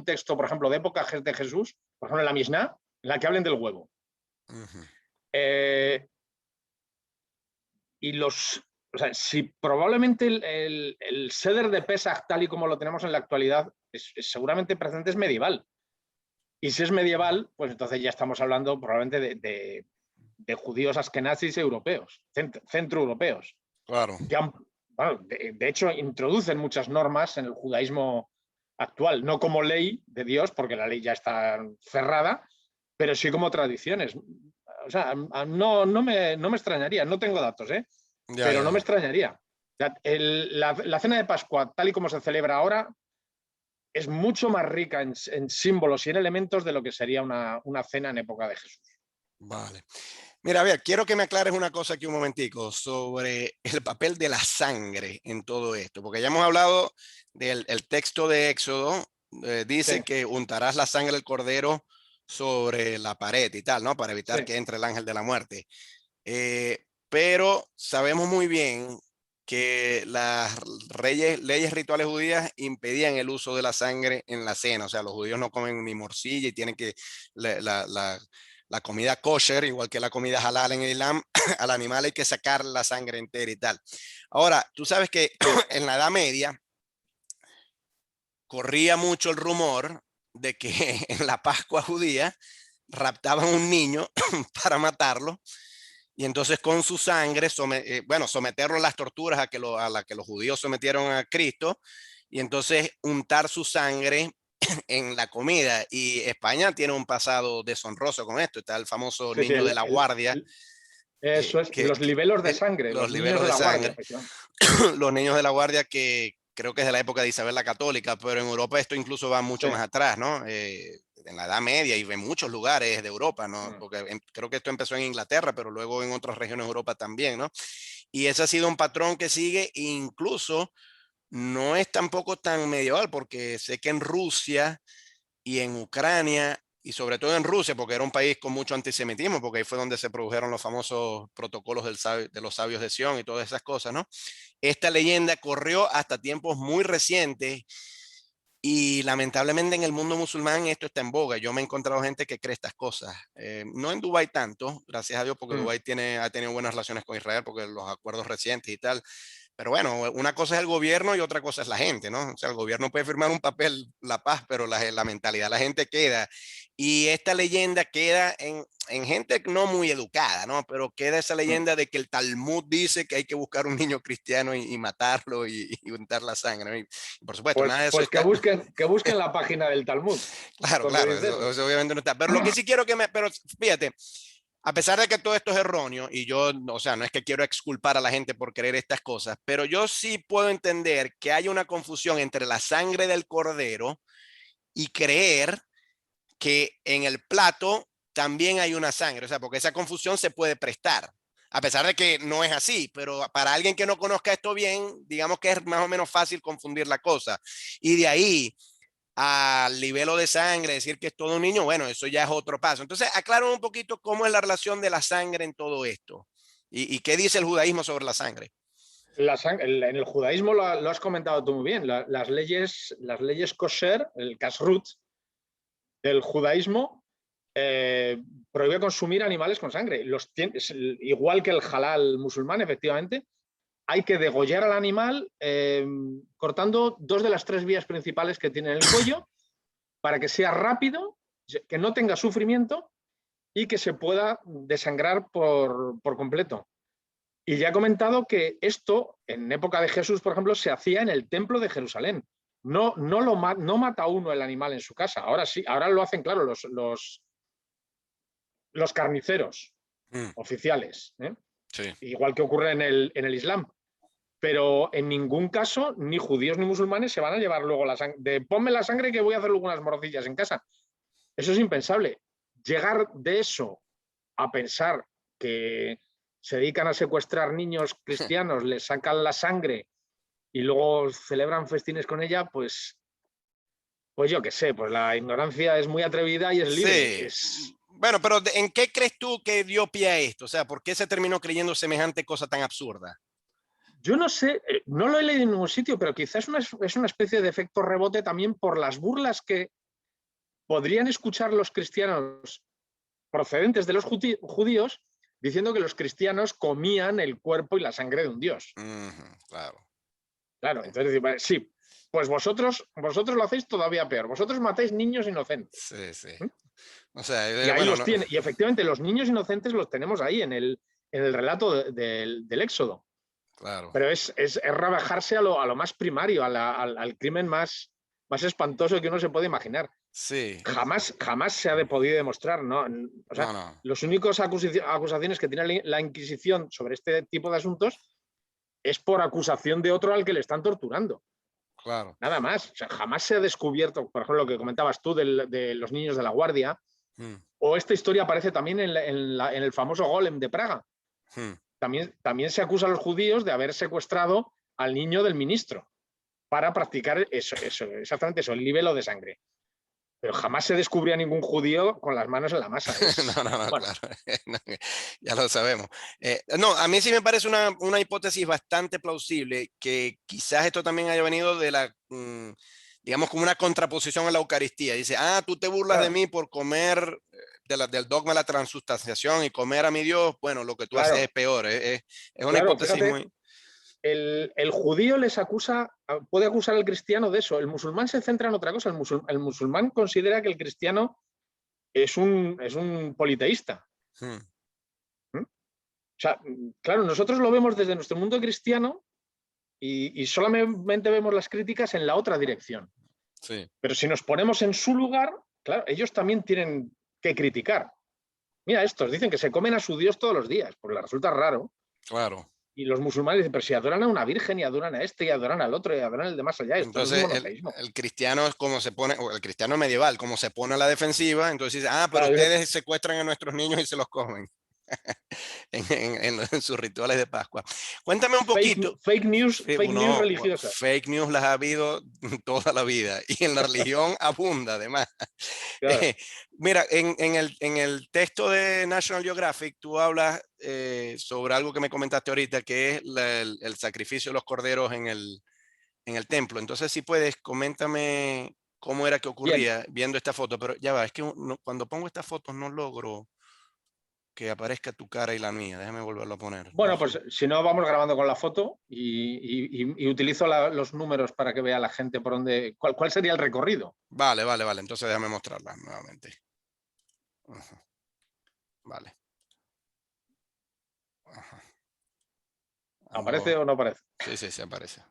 texto, por ejemplo, de época de Jesús, por ejemplo, en la Misná, en la que hablen del huevo. O sea, si probablemente el Seder de Pesach, tal y como lo tenemos en la actualidad, seguramente presente es medieval. Y si es medieval, pues entonces ya estamos hablando probablemente de judíos askenazis europeos, centroeuropeos. Claro. que bueno, de hecho introducen muchas normas en el judaísmo actual, no como ley de Dios, porque la ley ya está cerrada, pero sí como tradiciones. O sea, no me extrañaría, no tengo datos, Ya, pero ya, no me ya. extrañaría. La cena de Pascua, tal y como se celebra ahora, es mucho más rica en símbolos y en elementos de lo que sería una cena en época de Jesús. Vale. Mira, a ver, quiero que me aclares una cosa aquí un momentico sobre el papel de la sangre en todo esto, porque ya hemos hablado del el texto de Éxodo, dice Sí, que untarás la sangre del cordero sobre la pared y tal, ¿no? Para evitar sí, que entre el ángel de la muerte. Pero sabemos muy bien que las leyes rituales judías impedían el uso de la sangre en la cena. O sea, los judíos no comen ni morcilla y tienen que la comida kosher, igual que la comida halal en el Islam, al animal hay que sacar la sangre entera y tal. Ahora, tú sabes que en la Edad Media corría mucho el rumor de que en la Pascua judía raptaban un niño para matarlo y entonces con su sangre, bueno, someterlo a las torturas a las que los judíos sometieron a Cristo, y entonces untar su sangre en la comida. Y España tiene un pasado deshonroso con esto. Está el famoso sí, sí, niño de la guardia, eso es, los libelos de sangre, los los niños liberos de de la guardia, sangre, efectivamente. los niños de la guardia que creo que es de la época de Isabel la Católica, pero en Europa esto incluso va mucho Sí. más atrás, ¿no? En la Edad Media y en muchos lugares de Europa, ¿no? Mm. Porque creo que esto empezó en Inglaterra, pero luego en otras regiones de Europa también, ¿no? Y ese ha sido un patrón que sigue, incluso no es tampoco tan medieval, porque sé que en Rusia y en Ucrania, y sobre todo en Rusia, porque era un país con mucho antisemitismo, porque ahí fue donde se produjeron los famosos protocolos de los sabios de Sion y todas esas cosas, ¿no? Esta leyenda corrió hasta tiempos muy recientes y lamentablemente en el mundo musulmán esto está en boga. Yo me he encontrado gente que cree estas cosas. No en Dubái tanto, gracias a Dios, porque Mm. Dubái ha tenido buenas relaciones con Israel, porque los acuerdos recientes y tal. Pero bueno, una cosa es el gobierno y otra cosa es la gente, ¿no? O sea, el gobierno puede firmar un papel, la paz, pero la mentalidad de la gente queda. Y esta leyenda queda en gente no muy educada, ¿no? Pero queda esa Mm. leyenda de que el Talmud dice que hay que buscar un niño cristiano y matarlo y untar la sangre, ¿no? Y por supuesto, Pues, nada de eso pues está. que busquen la página del Talmud, Claro, donde claro, dice eso. eso obviamente no está. Pero lo que sí quiero pero fíjate, a pesar de que todo esto es erróneo, y yo, o sea, no es que quiero exculpar a la gente por creer estas cosas, pero yo sí puedo entender que hay una confusión entre la sangre del cordero y creer que en el plato también hay una sangre, o sea, porque esa confusión se puede prestar. A pesar de que no es así, pero para alguien que no conozca esto bien, digamos que es más o menos fácil confundir la cosa. Y de ahí al nivel de sangre, decir que es todo un niño, bueno, eso ya es otro paso. Entonces, aclaro un poquito cómo es la relación de la sangre en todo esto y qué dice el judaísmo sobre la sangre. En el judaísmo lo has comentado tú muy bien. Las leyes kosher, el kashrut del judaísmo, eh, prohíbe consumir animales con sangre. Igual que el halal musulmán, efectivamente, hay que degollar al animal cortando dos de las tres vías principales que tiene en el cuello para que sea rápido, que no tenga sufrimiento y que se pueda desangrar por completo. Y ya he comentado que esto, en época de Jesús, por ejemplo, se hacía en el templo de Jerusalén. No mata uno el animal en su casa. Ahora sí, ahora lo hacen, claro, los carniceros Mm, oficiales, sí. igual que ocurre en el Islam. Pero en ningún caso, ni judíos ni musulmanes se van a llevar luego la sangre. Ponme la sangre que voy a hacer algunas morcillas en casa. Eso es impensable. Llegar de eso a pensar que se dedican a secuestrar niños cristianos, les sacan la sangre y luego celebran festines con ella, pues yo qué sé, pues la ignorancia es muy atrevida y es libre. Sí. Bueno, pero ¿en qué crees tú que dio pie a esto? O sea, ¿por qué se terminó creyendo semejante cosa tan absurda? Yo no sé, no lo he leído en ningún sitio, pero quizás es una especie de efecto rebote también por las burlas que podrían escuchar los cristianos procedentes de los judíos diciendo que los cristianos comían el cuerpo y la sangre de un dios. Claro. Claro, entonces sí, pues vosotros lo hacéis todavía peor. Vosotros matáis niños inocentes. Sí, sí. ¿Mm? O sea, Y ahí bueno, los no, tiene. Y efectivamente, los niños inocentes los tenemos ahí en el relato del Éxodo. Claro. Pero es rebajarse a lo más primario, al crimen más espantoso que uno se puede imaginar. Sí. Jamás se ha podido demostrar, ¿no? O sea, No. los únicos acusaciones que tiene la Inquisición sobre este tipo de asuntos es por acusación de otro al que le están torturando. Claro. Nada más. O sea, jamás se ha descubierto, por ejemplo, lo que comentabas tú de los niños de la Guardia, o esta historia aparece también en el famoso Golem de Praga. También se acusa a los judíos de haber secuestrado al niño del ministro para practicar exactamente eso, el libelo de sangre. Pero jamás se descubrió a ningún judío con las manos en la masa. No, Bueno, claro. Ya lo sabemos. No, a mí sí me parece una hipótesis bastante plausible, que quizás esto también haya venido de digamos, como una contraposición a la Eucaristía. Dice, tú te burlas de claro, mí por comer del dogma de la transustanciación y comer a mi Dios. Bueno, lo que tú haces es claro, peor. Es una claro, hipótesis fíjate, muy... el judío puede acusar al cristiano de eso. El musulmán se centra en otra cosa. El musulmán considera que el cristiano es un politeísta. Hmm, O sea, claro, nosotros lo vemos desde nuestro mundo cristiano y solamente vemos las críticas en la otra dirección. sí, Pero si nos ponemos en su lugar, claro, ellos también tienen que criticar. Mira, estos dicen que se comen a su Dios todos los días, pues les resulta raro. claro. Y los musulmanes dicen, pero si adoran a una virgen y adoran a este y adoran al otro y adoran al de más allá, esto no es un Entonces, monoteísmo. el cristiano es como se pone, o el cristiano medieval, como se pone a la defensiva, entonces dice, pero Claro, ustedes secuestran a nuestros niños y se los comen en sus rituales de Pascua. Cuéntame un poquito. fake news No, religiosas. fake news las ha habido toda la vida y en la religión abunda además. Claro. Mira, en el texto de National Geographic tú hablas sobre algo que me comentaste ahorita, que es el sacrificio de los corderos en el templo. Entonces, si puedes, coméntame cómo era que Bien, ocurría viendo esta foto, pero ya va, es que cuando pongo estas fotos no logro que aparezca tu cara y la mía. Déjame volverlo a poner. bueno, pues si no, vamos grabando con la foto y utilizo los números para que vea la gente por cuál sería el recorrido. Vale. Entonces déjame mostrarla nuevamente. Ajá. Vale. Ajá. ¿Aparece o no aparece? Sí, aparece.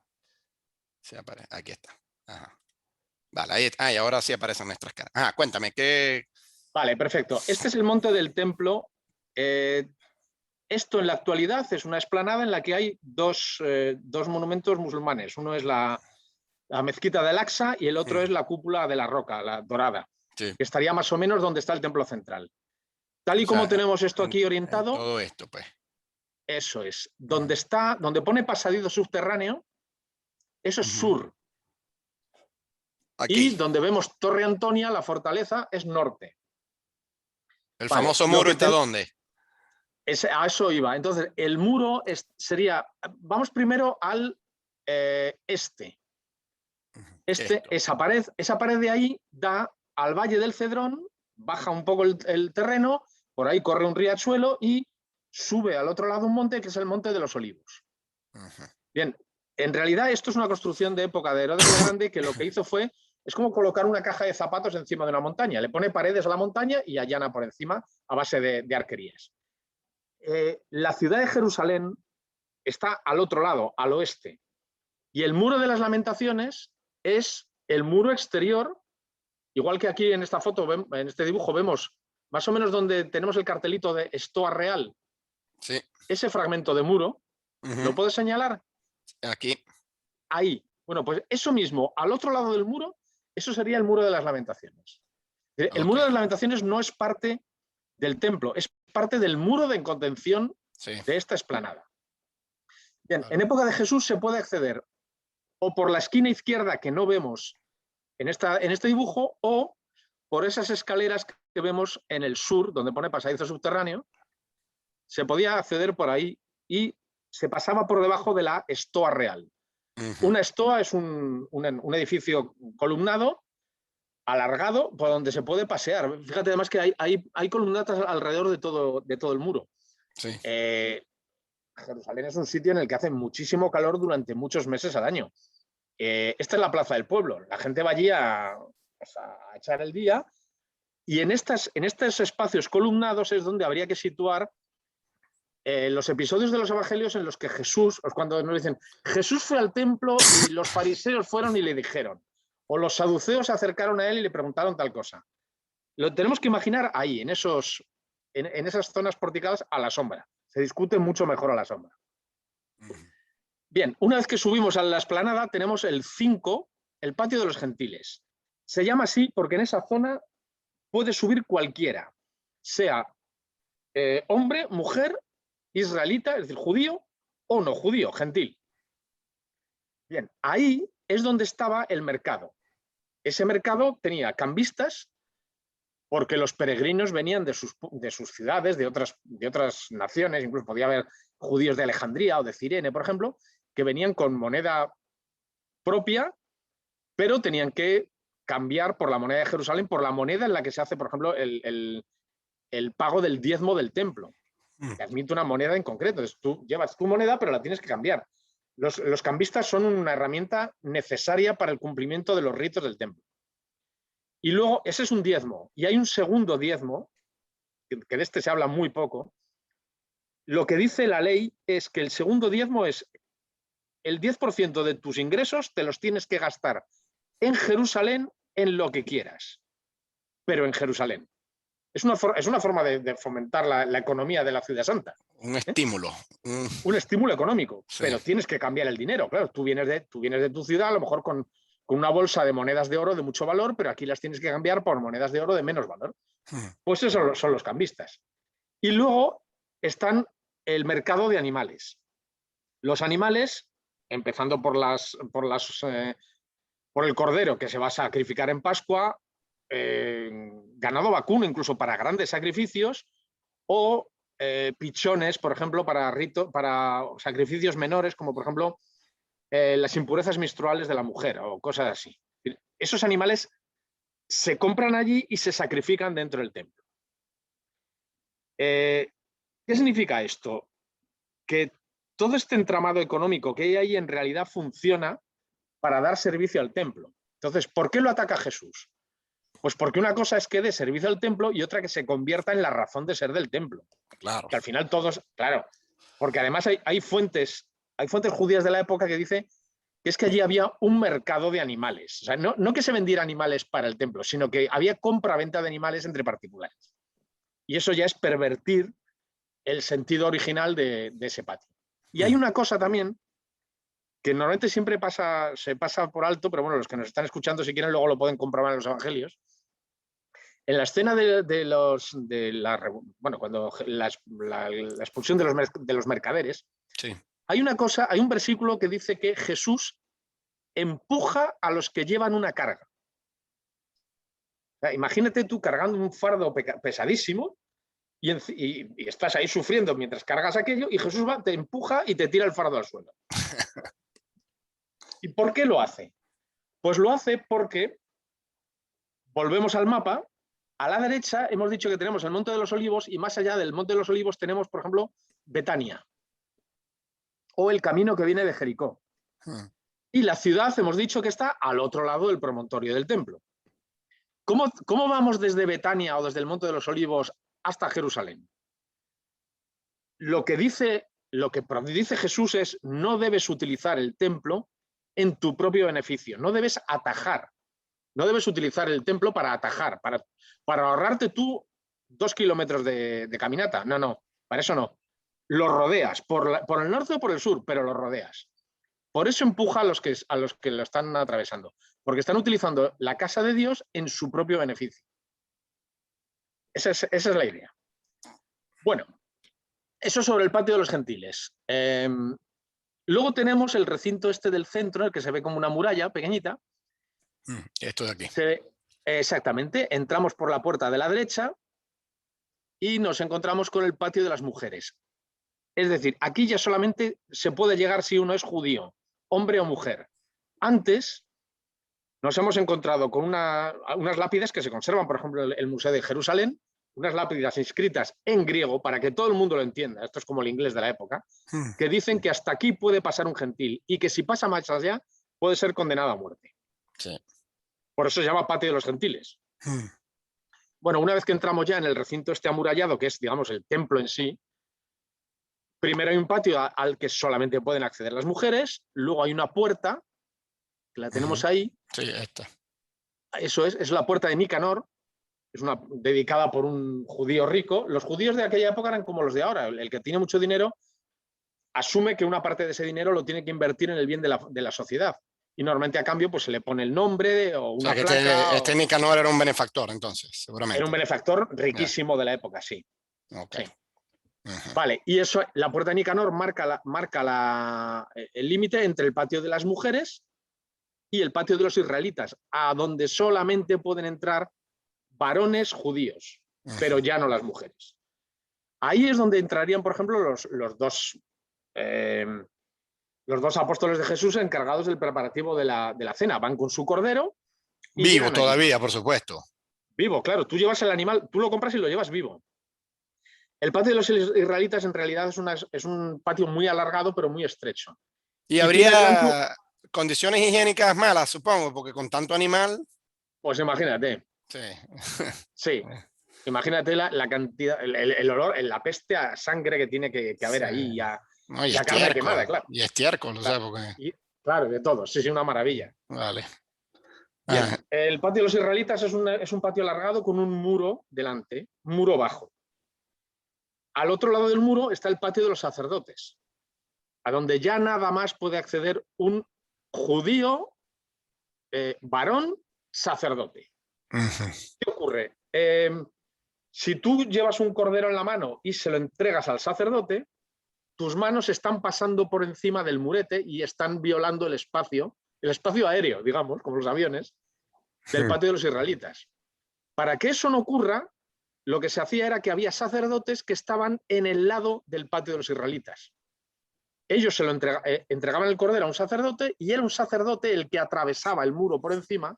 Sí aparece. Aquí está. Ajá. Vale, ahí, y ahora sí aparecen nuestras caras. Cuéntame, ¿qué? Vale, perfecto. Este es el monte del templo. Esto en la actualidad es una explanada en la que hay dos monumentos musulmanes. Uno es la mezquita del Aqsa y el otro es la cúpula de la Roca, la dorada, Sí. que estaría más o menos donde está el templo central. Tal y O como sea, tenemos esto aquí en orientado, todo esto, pues. eso es. Donde pone pasadizo subterráneo, eso es sur. Aquí. Y donde vemos Torre Antonia, la fortaleza, es norte. ¿El Vale, famoso muro está dónde? a eso iba. Entonces, el muro sería, vamos primero al este. Esa pared de ahí da al Valle del Cedrón, baja un poco el terreno, por ahí corre un riachuelo y sube al otro lado un monte que es el Monte de los Olivos. Bien, en realidad esto es una construcción de época de Herodes el Grande que lo que hizo es como colocar una caja de zapatos encima de una montaña. Le pone paredes a la montaña y allana por encima a base de arquerías. La ciudad de Jerusalén está al otro lado, al oeste. Y el Muro de las Lamentaciones es el muro exterior, igual que aquí en esta foto, en este dibujo vemos más o menos donde tenemos el cartelito de Estoa Real. Sí. Ese fragmento de muro, ¿lo puedes señalar? Aquí. Ahí. Bueno, pues eso mismo, al otro lado del muro, eso sería el Muro de las Lamentaciones. El Muro de las Lamentaciones no es parte del templo, es parte del muro de contención de esta explanada. Bien, en época de Jesús se puede acceder o por la esquina izquierda que no vemos en este dibujo o por esas escaleras que vemos en el sur, donde pone pasadizo subterráneo, se podía acceder por ahí y se pasaba por debajo de la Estoa Real. Una estoa es un edificio columnado, alargado, por donde se puede pasear. Fíjate además que hay columnatas alrededor de todo el muro. Sí. Jerusalén es un sitio en el que hace muchísimo calor durante muchos meses al año. Esta es la plaza del pueblo. La gente va allí a echar el día y en estos espacios columnados es donde habría que situar los episodios de los evangelios en los que Jesús, cuando nos dicen, Jesús fue al templo y los fariseos fueron y le dijeron, o los saduceos se acercaron a él y le preguntaron tal cosa. Lo tenemos que imaginar ahí, en esas zonas porticadas a la sombra. Se discute mucho mejor a la sombra. Bien, una vez que subimos a la explanada tenemos el 5, el patio de los gentiles. Se llama así porque en esa zona puede subir cualquiera, sea hombre, mujer, israelita, es decir, judío o no judío, gentil. Bien, ahí es donde estaba el mercado. Ese mercado tenía cambistas porque los peregrinos venían de sus ciudades, de otras naciones, incluso podía haber judíos de Alejandría o de Cirene, por ejemplo, que venían con moneda propia, pero tenían que cambiar por la moneda de Jerusalén, por la moneda en la que se hace, por ejemplo, el pago del diezmo del templo. Te admite una moneda en concreto. Entonces, tú llevas tu moneda, pero la tienes que cambiar. Los cambistas son una herramienta necesaria para el cumplimiento de los ritos del templo. Y luego, ese es un diezmo. Y hay un segundo diezmo, que de este se habla muy poco. Lo que dice la ley es que el segundo diezmo es el 10% de tus ingresos te los tienes que gastar en Jerusalén en lo que quieras, pero en Jerusalén. Es una forma de fomentar la economía de la Ciudad Santa. Un estímulo. Un estímulo económico, Sí. pero tienes que cambiar el dinero. Claro, tú vienes de tu ciudad, a lo mejor con una bolsa de monedas de oro de mucho valor, pero aquí las tienes que cambiar por monedas de oro de menos valor. Pues esos son los cambistas. Y luego están el mercado de animales. Los animales, empezando por el cordero que se va a sacrificar en Pascua, ganado vacuno incluso para grandes sacrificios, o pichones, por ejemplo, para sacrificios menores, como por ejemplo las impurezas menstruales de la mujer o cosas así. Esos animales se compran allí y se sacrifican dentro del templo. ¿Qué significa esto? Que todo este entramado económico que hay ahí en realidad funciona para dar servicio al templo. Entonces, ¿por qué lo ataca Jesús? Pues porque una cosa es que dé servicio al templo y otra que se convierta en la razón de ser del templo. Claro. Que al final todos, claro, porque además hay fuentes judías de la época que dicen que es que allí había un mercado de animales. O sea, no que se vendiera animales para el templo, sino que había compra-venta de animales entre particulares. Y eso ya es pervertir el sentido original de ese patio. Y hay una cosa también que normalmente siempre se pasa por alto, pero bueno, los que nos están escuchando, si quieren, luego lo pueden comprobar en los evangelios. En la escena cuando la expulsión de los mercaderes, Sí. hay un versículo que dice que Jesús empuja a los que llevan una carga. O sea, imagínate tú cargando un fardo pesadísimo y estás ahí sufriendo mientras cargas aquello y Jesús te empuja y te tira el fardo al suelo. ¿Y por qué lo hace? Pues lo hace porque, volvemos al mapa, a la derecha hemos dicho que tenemos el Monte de los Olivos y más allá del Monte de los Olivos tenemos, por ejemplo, Betania o el camino que viene de Jericó. Y la ciudad hemos dicho que está al otro lado del promontorio del templo. ¿Cómo vamos desde Betania o desde el Monte de los Olivos hasta Jerusalén? Lo que dice Jesús es: no debes utilizar el templo en tu propio beneficio, no debes atajar, no debes utilizar el templo para atajar, para ahorrarte tú 2 kilómetros de caminata. No, para eso no. Lo rodeas por el norte o por el sur, pero lo rodeas. Por eso empuja a los que lo están atravesando, porque están utilizando la casa de Dios en su propio beneficio. Esa es la idea. Bueno, eso sobre el patio de los gentiles. Luego tenemos el recinto este del centro, el que se ve como una muralla pequeñita. Esto de aquí. Exactamente. Entramos por la puerta de la derecha y nos encontramos con el patio de las mujeres. Es decir, aquí ya solamente se puede llegar si uno es judío, hombre o mujer. Antes nos hemos encontrado con unas lápidas que se conservan, por ejemplo, en el Museo de Jerusalén, unas lápidas inscritas en griego para que todo el mundo lo entienda, esto es como el inglés de la época, que dicen que hasta aquí puede pasar un gentil y que si pasa más allá puede ser condenado a muerte. Sí. Por eso se llama patio de los gentiles. Bueno, una vez que entramos ya en el recinto este amurallado, que es, digamos, el templo en sí, Primero hay un patio al que solamente pueden acceder las mujeres, luego hay una puerta, que la tenemos ahí. Sí, esta. Eso es la puerta de Nicanor, es una dedicada por un judío rico. Los judíos de aquella época eran como los de ahora. El que tiene mucho dinero asume que una parte de ese dinero lo tiene que invertir en el bien de la sociedad. Y normalmente a cambio pues se le pone el nombre o una placa. Este Nicanor era un benefactor, entonces, seguramente. Era un benefactor riquísimo de la época, sí. Okay. Sí. Vale, y eso, la puerta de Nicanor marca el límite entre el patio de las mujeres y el patio de los israelitas, a donde solamente pueden entrar varones judíos, pero ya no las mujeres. Ahí es donde entrarían, por ejemplo, los dos apóstoles de Jesús encargados del preparativo de la cena. Van con su cordero. Vivo todavía, por supuesto. Vivo, claro. Tú llevas el animal, tú lo compras y lo llevas vivo. El patio de los israelitas en realidad es un patio muy alargado, pero muy estrecho. Y habría condiciones higiénicas malas, supongo, porque con tanto animal. Pues imagínate. Sí. Sí. Imagínate la cantidad, el olor, la peste a sangre que tiene que haber ahí. No, y la carne quemada, claro. Y estiércol, claro. O sea, porque... claro, de todo. Sí, una maravilla. Vale. Bien, el patio de los israelitas es un patio alargado con un muro delante, un muro bajo. Al otro lado del muro está el patio de los sacerdotes, a donde ya nada más puede acceder un judío varón sacerdote. ¿Qué ocurre? Si tú llevas un cordero en la mano y se lo entregas al sacerdote, tus manos están pasando por encima del murete y están violando el espacio aéreo, digamos, como los aviones, del patio de los israelitas. Para que eso no ocurra, lo que se hacía era que había sacerdotes que estaban en el lado del patio de los israelitas. Ellos se lo entregaban el cordero a un sacerdote y era un sacerdote el que atravesaba el muro por encima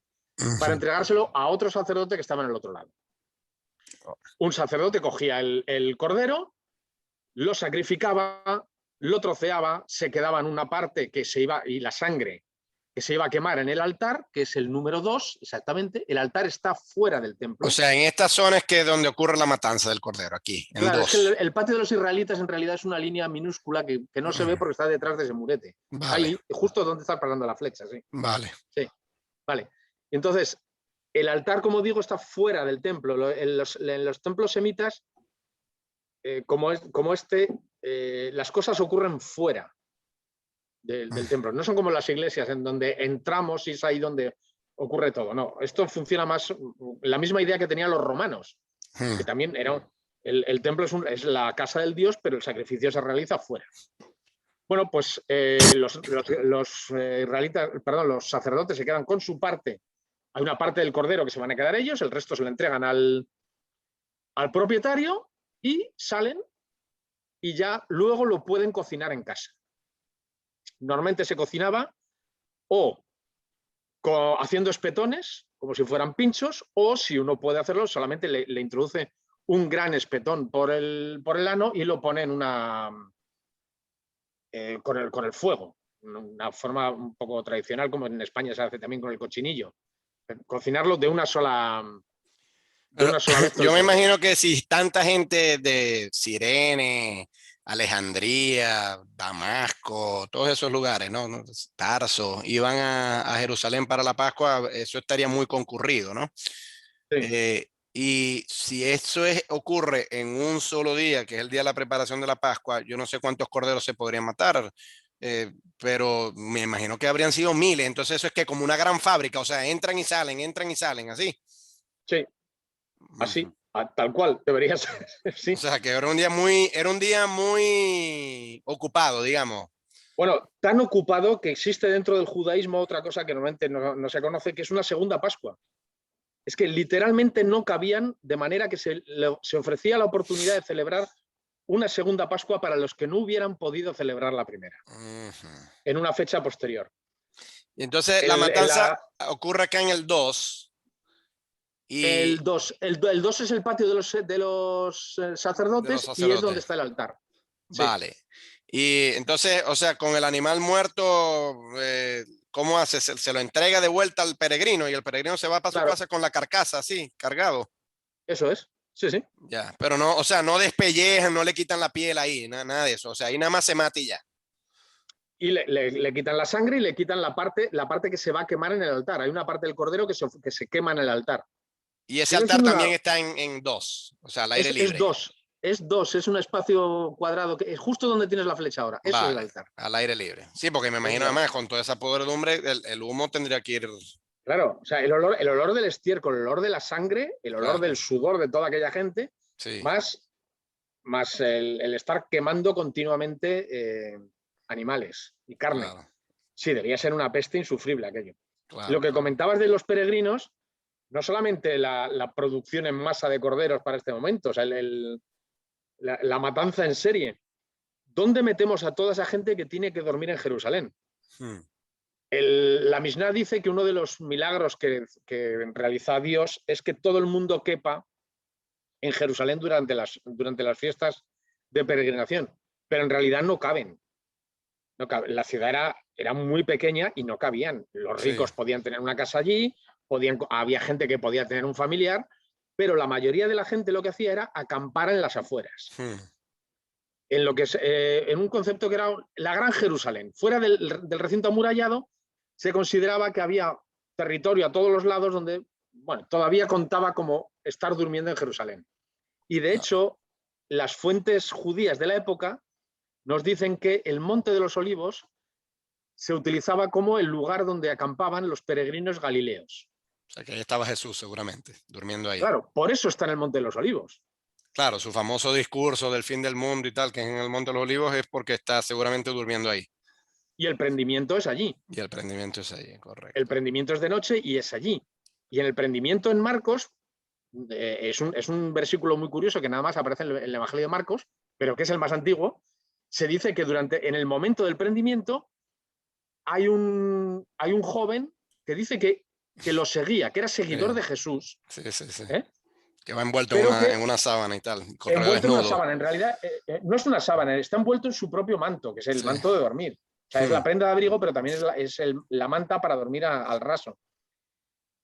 para entregárselo a otro sacerdote que estaba en el otro lado. Un sacerdote cogía el cordero, lo sacrificaba, lo troceaba, se quedaba en una parte que se iba, y la sangre que se iba a quemar en el altar, que es el número 2, exactamente. El altar está fuera del templo. O sea, en esta zona es que donde ocurre la matanza del cordero, aquí, en claro, 2. Es que el patio de los israelitas en realidad es una línea minúscula que no se ve porque está detrás de ese murete. Vale. Ahí, justo donde está parando la flecha, sí. Vale. Sí, vale. Entonces, el altar, como digo, está fuera del templo. En los templos semitas, como las cosas ocurren fuera del templo. No son como las iglesias en donde entramos y es ahí donde ocurre todo. No, esto funciona más, la misma idea que tenían los romanos, que también era, el templo es la casa del dios, pero el sacrificio se realiza fuera. Bueno, pues los israelitas, perdón, los sacerdotes se quedan con su parte. Hay una parte del cordero que se van a quedar ellos, el resto se lo entregan al propietario y salen y ya luego lo pueden cocinar en casa. Normalmente se cocinaba o haciendo espetones, como si fueran pinchos, o si uno puede hacerlo, solamente le introduce un gran espetón por el ano y lo pone en con el fuego. Una forma un poco tradicional, como en España se hace también con el cochinillo. Cocinarlo de una sola vez. Yo me imagino que si tanta gente de Cirene, Alejandría, Damasco, todos esos lugares, ¿no? Tarso, iban a Jerusalén para la Pascua, eso estaría muy concurrido, ¿no? Sí. Y si eso ocurre en un solo día, que es el día de la preparación de la Pascua, yo no sé cuántos corderos se podrían matar, pero me imagino que habrían sido miles. Entonces eso es que como una gran fábrica, o sea, entran y salen, así. Sí, así, tal cual, debería ser. Sí. O sea, que era un día muy ocupado, digamos. Bueno, tan ocupado que existe dentro del judaísmo otra cosa que normalmente no se conoce, que es una segunda Pascua. Es que literalmente no cabían, de manera que se ofrecía la oportunidad de celebrar una segunda Pascua para los que no hubieran podido celebrar la primera, en una fecha posterior. Y entonces la matanza ocurre acá en el 2. El 2 es el patio de los sacerdotes y es donde está el altar. Vale. Sí. Y entonces, o sea, con el animal muerto, ¿cómo hace? Se lo entrega de vuelta al peregrino y el peregrino se va para su casa con la carcasa así, cargado. Eso es. Sí, sí. Ya, pero no, o sea, no despellejan, no le quitan la piel ahí, nada de eso. O sea, ahí nada más se mata y ya. Y le quitan la sangre y le quitan la parte que se va a quemar en el altar. Hay una parte del cordero que se quema en el altar. Y ese Viene altar siendo también está en dos, o sea, al aire es libre. dos, es dos, es un espacio cuadrado, que es justo donde tienes la flecha ahora. Eso es el Vale, altar. al aire libre. Sí, porque me Eso es imagino el altar. además con toda esa podredumbre, el humo tendría que ir. Claro, o sea, el olor del estiércol, el olor de la sangre, el olor Claro, del sudor de toda aquella gente, sí, más, más el estar quemando continuamente animales y carne. claro, Sí, debía ser una peste insufrible aquello. Lo claro, que claro. comentabas de los peregrinos, no solamente la producción en masa de corderos para este momento, o sea, la matanza en serie. ¿Dónde metemos a toda esa gente que tiene que dormir en Jerusalén? Hmm, La Mishnah dice que uno de los milagros que realiza Dios es que todo el mundo quepa en Jerusalén durante las fiestas de peregrinación, pero en realidad no caben. No caben. La ciudad era muy pequeña y no cabían. Los sí, ricos podían tener una casa allí, había gente que podía tener un familiar, pero la mayoría de la gente lo que hacía era acampar en las afueras. hmm, En lo que es, en un concepto que era la Gran Jerusalén. Fuera del recinto amurallado se consideraba que había territorio a todos los lados donde, bueno, todavía contaba como estar durmiendo en Jerusalén. Y de claro. hecho, las fuentes judías de la época nos dicen que el Monte de los Olivos se utilizaba como el lugar donde acampaban los peregrinos galileos. O sea, que ahí estaba Jesús seguramente, durmiendo ahí. Claro, por eso está en el Monte de los Olivos. Claro, su famoso discurso del fin del mundo y tal, que es en el Monte de los Olivos, es porque está seguramente durmiendo ahí. Y el prendimiento es allí. Y el prendimiento es ahí, El correcto. prendimiento es de noche y es allí. Y en el prendimiento en Marcos es un versículo muy curioso que nada más aparece en el Evangelio de Marcos, pero que es el más antiguo. Se dice que en el momento del prendimiento hay un joven que dice que lo seguía, que era seguidor Sí, de Jesús, sí, sí, sí. ¿eh? Que va envuelto Pero en que una sábana y tal, correo envuelto en una desnudo. sábana. En realidad no es una sábana, está envuelto en su propio manto, que es el Sí. manto de dormir. O sea, es Hmm, la prenda de abrigo, pero también la manta para dormir al raso.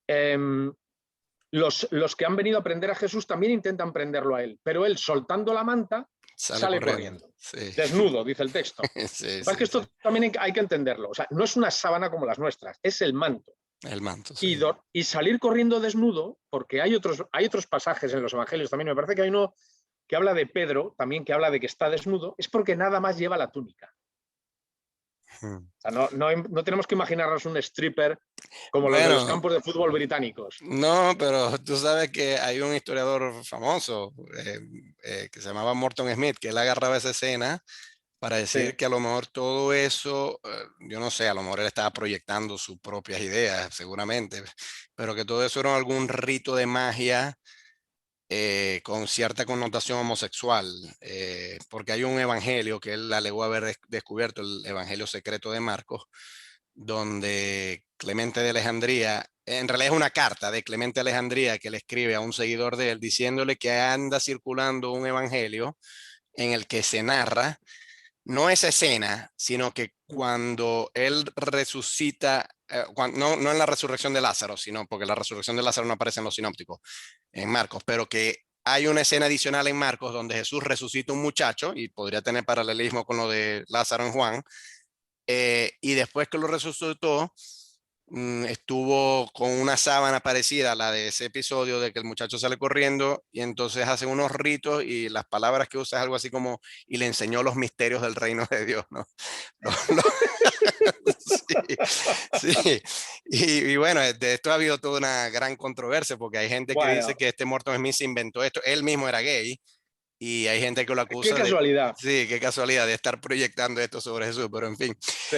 Eh, los que han venido a prender a Jesús también intentan prenderlo a él, pero él, soltando la manta, sale sale corriendo. corriendo. Sí, Desnudo, dice el texto. sí, Es que sí, sí. esto también hay que entenderlo. O sea, no es una sábana como las nuestras, es el manto. El manto, sí. Y salir corriendo desnudo, porque hay otros pasajes en los evangelios también, me parece que hay uno que habla de Pedro, también que habla de que está desnudo, es porque nada más lleva la túnica. Hmm. O sea, no tenemos que imaginarnos un stripper como los de los Bueno, campos de fútbol británicos. no, pero tú sabes que hay un historiador famoso que se llamaba Morton Smith, que él agarraba esa escena para Sí. decir que a lo mejor todo eso, yo no sé, a lo mejor él estaba proyectando sus propias ideas, seguramente, pero que todo eso era algún rito de magia con cierta connotación homosexual, porque hay un evangelio que él alegó haber descubierto, el evangelio secreto de Marcos, donde Clemente de Alejandría, en realidad es una carta de Clemente de Alejandría que le escribe a un seguidor de él diciéndole que anda circulando un evangelio en el que se narra no esa escena, sino que cuando él resucita, no en la resurrección de Lázaro, sino porque la resurrección de Lázaro no aparece en los sinópticos, en Marcos, pero que hay una escena adicional en Marcos donde Jesús resucita un muchacho y podría tener paralelismo con lo de Lázaro en Juan, y después que lo resucitó, estuvo con una sábana parecida a la de ese episodio de que el muchacho sale corriendo y entonces hacen unos ritos y las palabras que usa es algo así como y le enseñó los misterios del reino de Dios, ¿no? Lo- lo- sí, sí. Y bueno, de esto ha habido toda una gran controversia porque hay gente que dice Bueno, que este Morton Smith se inventó esto, él mismo era gay y hay gente que lo qué acusa de, casualidad. sí, qué casualidad de estar proyectando esto sobre Jesús, pero en fin. Sí.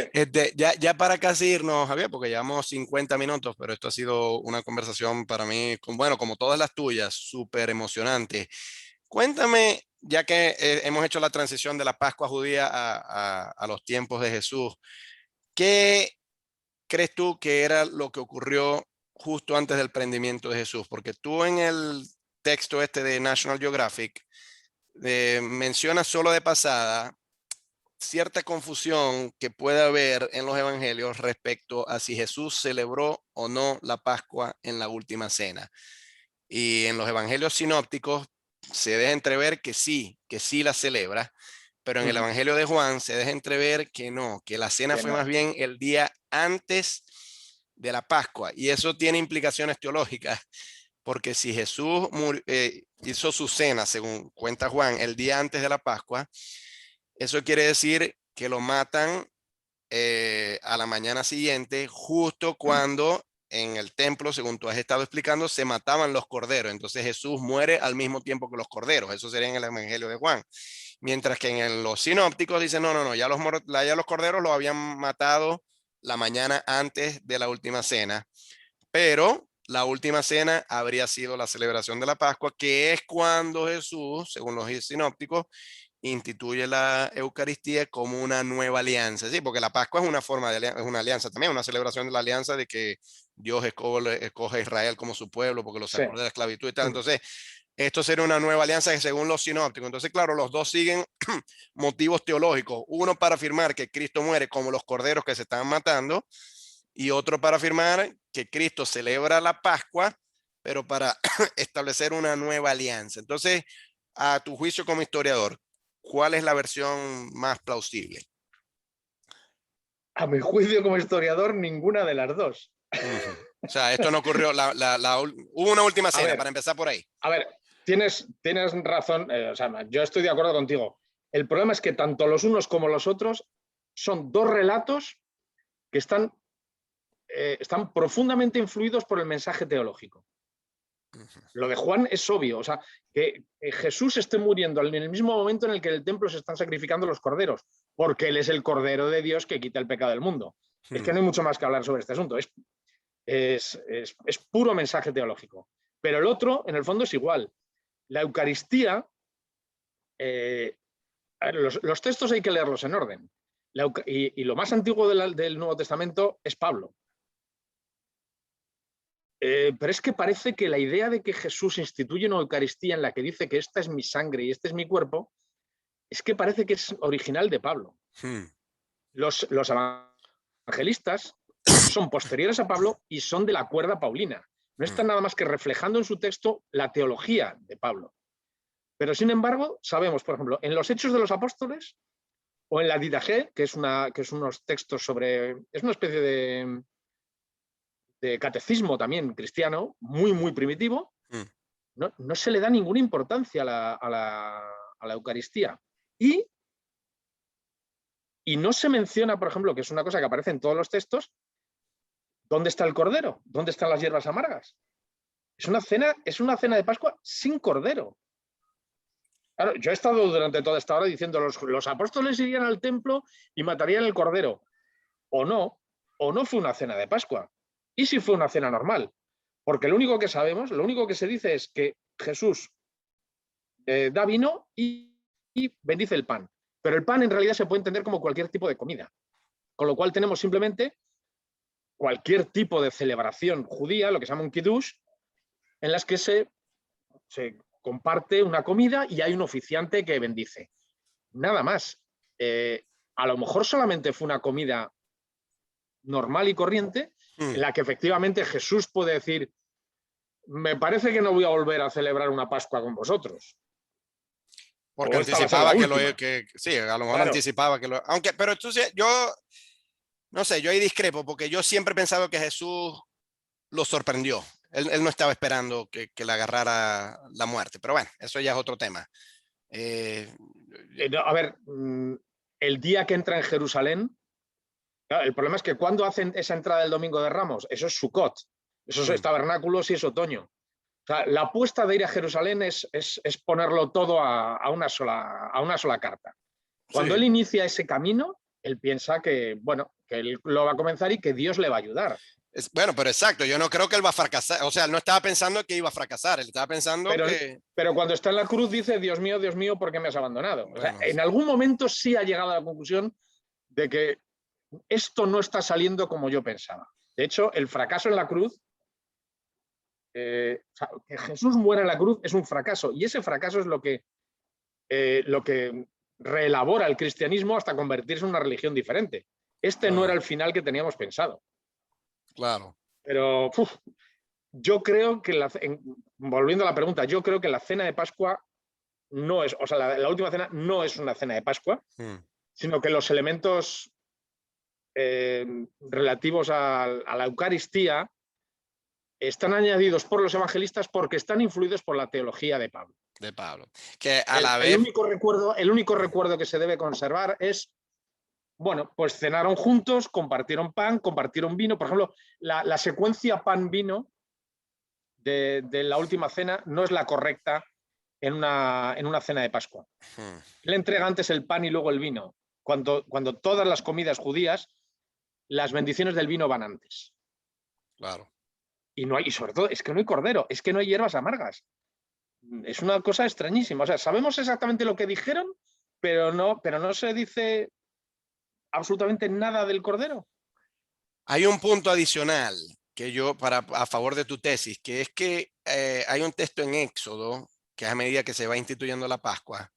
Ya para casi irnos, Javier, porque llevamos 50 minutos, pero esto ha sido una conversación para mí, bueno, como todas las tuyas, súper emocionante. Cuéntame, ya que hemos hecho la transición de la Pascua judía a los tiempos de Jesús, ¿qué crees tú que era lo que ocurrió justo antes del prendimiento de Jesús? Porque tú en el texto este de National Geographic mencionas solo de pasada cierta confusión que puede haber en los evangelios respecto a si Jesús celebró o no la Pascua en la última cena. Y en los evangelios sinópticos se deja entrever que sí la celebra, pero en el Evangelio de Juan se deja entrever que no, que la cena fue más bien el día antes de la Pascua. Y eso tiene implicaciones teológicas, porque si Jesús hizo su cena, según cuenta Juan, el día antes de la Pascua, eso quiere decir que lo matan a la mañana siguiente, justo cuando en el templo, según tú has estado explicando, se mataban los corderos. Entonces Jesús muere al mismo tiempo que los corderos. Eso sería en el Evangelio de Juan. Mientras que en los sinópticos dicen, no, ya los corderos los habían matado la mañana antes de la última cena. Pero la última cena habría sido la celebración de la Pascua, que es cuando Jesús, según los sinópticos, instituye la Eucaristía como una nueva alianza, ¿sí? Porque la Pascua es una forma de es una alianza también, una celebración de la alianza de que Dios escoge a Israel como su pueblo porque lo sacó de la esclavitud y tal. Entonces, esto sería una nueva alianza según los sinópticos. Entonces, claro, los dos siguen motivos teológicos. Uno para afirmar que Cristo muere como los corderos que se están matando y otro para afirmar que Cristo celebra la Pascua, pero para establecer una nueva alianza. Entonces, a tu juicio como historiador, ¿cuál es la versión más plausible? A mi juicio como historiador, ninguna de las dos. O sea, esto no ocurrió, hubo una última cena, para empezar por ahí. A ver, tienes razón, o sea, yo estoy de acuerdo contigo. El problema es que tanto los unos como los otros son dos relatos que están profundamente influidos por el mensaje teológico. Lo de Juan es obvio, o sea, que Jesús esté muriendo en el mismo momento en el que en el templo se están sacrificando los corderos, porque Él es el Cordero de Dios que quita el pecado del mundo. Es que no hay mucho más que hablar sobre este asunto, es puro mensaje teológico. Pero el otro, en el fondo, es igual. La Eucaristía, los textos hay que leerlos en orden. Y lo más antiguo del Nuevo Testamento es Pablo. Pero es que parece que la idea de que Jesús instituye una Eucaristía en la que dice que esta es mi sangre y este es mi cuerpo, es que parece que es original de Pablo. Los evangelistas son posteriores a Pablo y son de la cuerda paulina. No están nada más que reflejando en su texto la teología de Pablo. Pero sin embargo, sabemos, por ejemplo, en los Hechos de los Apóstoles o en la Didache, que es unos textos sobre, es una especie de catecismo también cristiano, muy, muy primitivo, no se le da ninguna importancia a la Eucaristía. Y no se menciona, por ejemplo, que es una cosa que aparece en todos los textos, ¿dónde está el cordero? ¿Dónde están las hierbas amargas? Es una cena de Pascua sin cordero. Claro, yo he estado durante toda esta hora diciendo los apóstoles irían al templo y matarían el cordero. O no fue una cena de Pascua. ¿Y si fue una cena normal? Porque lo único que sabemos, lo único que se dice es que Jesús da vino y bendice el pan. Pero el pan en realidad se puede entender como cualquier tipo de comida. Con lo cual tenemos simplemente cualquier tipo de celebración judía, lo que se llama un kiddush, en las que se comparte una comida y hay un oficiante que bendice. Nada más. A lo mejor solamente fue una comida normal y corriente, en la que efectivamente Jesús puede decir, me parece que no voy a volver a celebrar una Pascua con vosotros. Porque anticipaba sí, a lo mejor anticipaba que pero entonces yo, no sé, yo ahí discrepo, porque yo siempre he pensado que Jesús lo sorprendió. Él no estaba esperando que le agarrara la muerte, pero bueno, eso ya es otro tema. A ver, el día que entra en Jerusalén, el problema es que cuando hacen esa entrada del Domingo de Ramos, eso es Sukkot, eso es tabernáculos y es otoño. O sea, la apuesta de ir a Jerusalén es ponerlo todo a una sola carta. Cuando él inicia ese camino, él piensa que, bueno, que él lo va a comenzar y que Dios le va a ayudar. Bueno, pero exacto, yo no creo que él va a fracasar, o sea, él no estaba pensando que iba a fracasar, él estaba pensando Pero cuando está en la cruz dice, Dios mío, ¿por qué me has abandonado? Bueno, o sea, en algún momento sí ha llegado a la conclusión de que esto no está saliendo como yo pensaba. De hecho, el fracaso en la cruz, que Jesús muera en la cruz es un fracaso, y ese fracaso es lo que reelabora el cristianismo hasta convertirse en una religión diferente. No era el final que teníamos pensado. Claro. Pero yo creo que, volviendo a la pregunta, yo creo que la cena de Pascua no es, o sea, la última cena no es una cena de Pascua, sino que los elementos relativos a la Eucaristía están añadidos por los evangelistas porque están influidos por la teología de Pablo. De Pablo. Que a la vez... el único recuerdo que se debe conservar es, bueno, pues cenaron juntos, compartieron pan, compartieron vino. Por ejemplo, la secuencia pan-vino de la última cena no es la correcta en una cena de Pascua. Él entrega antes el pan y luego el vino. Cuando todas las comidas judías, las bendiciones del vino van antes. Claro. Y sobre todo, es que no hay cordero, es que no hay hierbas amargas. Es una cosa extrañísima. O sea, sabemos exactamente lo que dijeron, pero no se dice absolutamente nada del cordero. Hay un punto adicional que yo, a favor de tu tesis, que es que hay un texto en Éxodo, que es a medida que se va instituyendo la Pascua,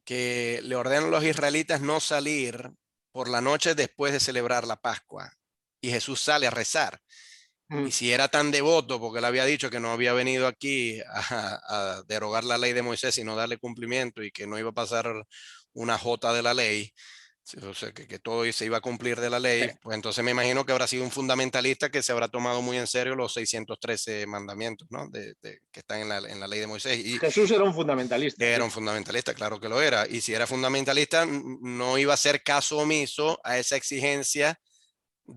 que le ordenan a los israelitas no salir por la noche después de celebrar la Pascua. Y Jesús sale a rezar. Y si era tan devoto, porque él había dicho que no había venido aquí a derogar la ley de Moisés, sino darle cumplimiento y que no iba a pasar una jota de la ley, o sea, que todo se iba a cumplir de la ley, pues entonces me imagino que habrá sido un fundamentalista que se habrá tomado muy en serio los 613 mandamientos, ¿no? Que están en la ley de Moisés. Y Jesús era un fundamentalista. era un fundamentalista, claro que lo era. Y si era fundamentalista, no iba a hacer caso omiso a esa exigencia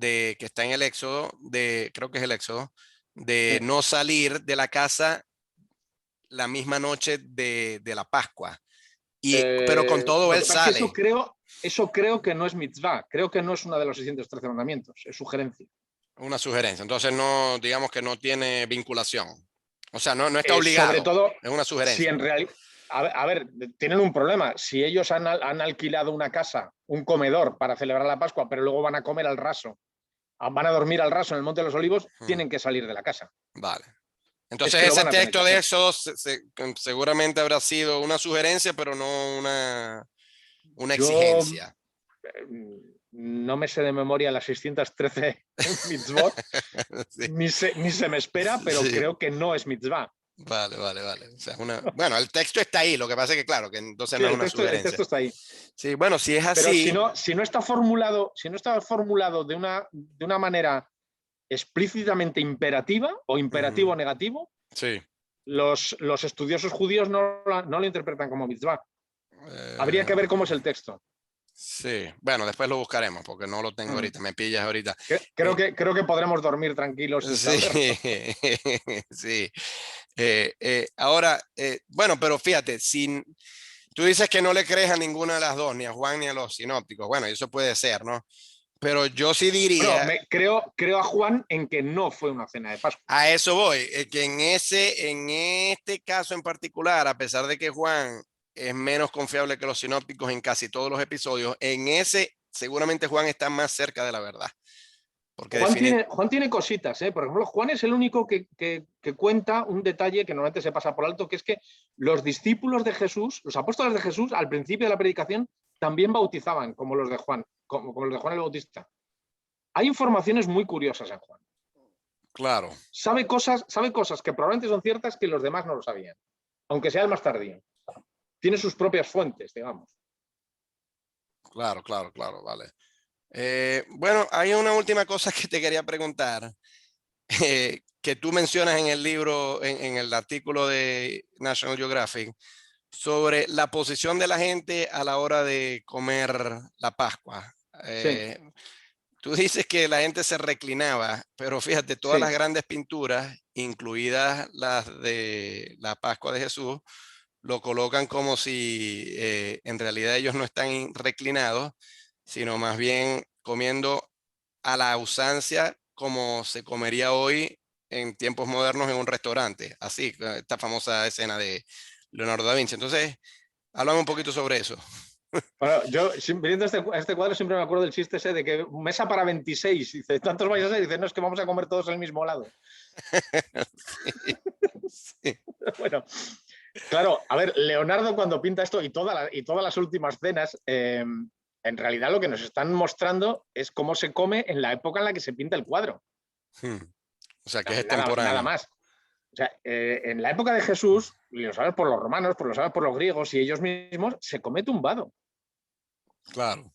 que está en el Éxodo, creo que es el Éxodo, de no salir de la casa la misma noche de la Pascua. Pero con todo él sale. Eso creo que no es mitzvah, creo que no es uno de los 613 mandamientos, es sugerencia. Una sugerencia, entonces no, digamos que no tiene vinculación. O sea, no está obligado, sobre todo, es una sugerencia. Si en realidad, a ver, tienen un problema. Si ellos han alquilado una casa, un comedor para celebrar la Pascua, pero luego van a comer al raso, van a dormir al raso en el Monte de los Olivos, tienen que salir de la casa. Vale. Entonces ese texto de Éxodo seguramente habrá sido una sugerencia, pero no una exigencia. No me sé de memoria las 613 mitzvot, sí. ni se me espera, pero sí. Creo que no es mitzvah. Vale. O sea, bueno, el texto está ahí, lo que pasa es que claro, que entonces sí, no es una sugerencia. El texto está ahí. Sí, bueno, si es así... Pero si no está formulado de una manera explícitamente imperativa o imperativo negativo, sí. los estudiosos judíos no lo interpretan como mitzvah. Habría que ver cómo es el texto. Sí, bueno, después lo buscaremos porque no lo tengo ahorita, me pillas ahorita. Creo que podremos dormir tranquilos. Sí, sí. Ahora, bueno, pero fíjate, tú dices que no le crees a ninguna de las dos, ni a Juan ni a los sinópticos. Bueno, eso puede ser, ¿no? Pero yo sí diría... Bueno, creo a Juan en que no fue una cena de Pascua. A eso voy, que en este caso en particular, a pesar de que Juan es menos confiable que los sinópticos en casi todos los episodios, en ese seguramente Juan está más cerca de la verdad. Porque Juan tiene cositas, ¿eh? Por ejemplo, Juan es el único que cuenta un detalle que normalmente se pasa por alto, que es que los discípulos de Jesús, los apóstoles de Jesús, al principio de la predicación, también bautizaban como los de Juan, como los de Juan el Bautista. Hay informaciones muy curiosas en Juan. Claro. Sabe cosas que probablemente son ciertas que los demás no lo sabían, aunque sea el más tardío. Tiene sus propias fuentes, digamos. Claro, vale. Bueno, hay una última cosa que te quería preguntar, que tú mencionas en el libro, en el artículo de National Geographic, sobre la posición de la gente a la hora de comer la Pascua. Sí. Tú dices que la gente se reclinaba, pero fíjate, todas las grandes pinturas, incluidas las de la Pascua de Jesús, lo colocan como si en realidad ellos no están reclinados, sino más bien comiendo a la usancia como se comería hoy en tiempos modernos en un restaurante. Así, esta famosa escena de Leonardo da Vinci. Entonces, háblame un poquito sobre eso. Bueno, yo viendo este cuadro siempre me acuerdo del chiste ese de que mesa para 26, dice, ¿tantos vais a ser? Dice, no, es que vamos a comer todos al mismo lado. Sí. Bueno, claro, a ver, Leonardo cuando pinta esto y todas las últimas cenas, en realidad lo que nos están mostrando es cómo se come en la época en la que se pinta el cuadro. O sea, que es extemporáneo. Nada más. O sea, en la época de Jesús, y lo sabes por los romanos, lo sabes por los griegos y ellos mismos, se come tumbado. Claro.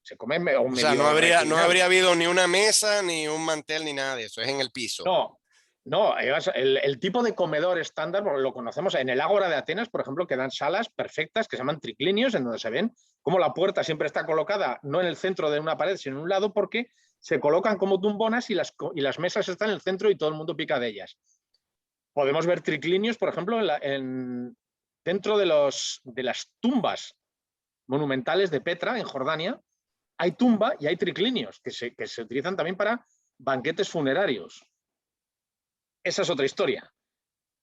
Se come O sea, no medio reclinado. habría habido ni una mesa, ni un mantel, ni nada de eso. Es en el piso. No, no, el tipo de comedor estándar lo conocemos en el Ágora de Atenas, por ejemplo, que dan salas perfectas que se llaman triclinios, en donde se ven cómo la puerta siempre está colocada no en el centro de una pared, sino en un lado, porque se colocan como tumbonas y las mesas están en el centro y todo el mundo pica de ellas. Podemos ver triclinios, por ejemplo, dentro de las tumbas monumentales de Petra, en Jordania, hay tumba y hay triclinios que se utilizan también para banquetes funerarios. Esa es otra historia.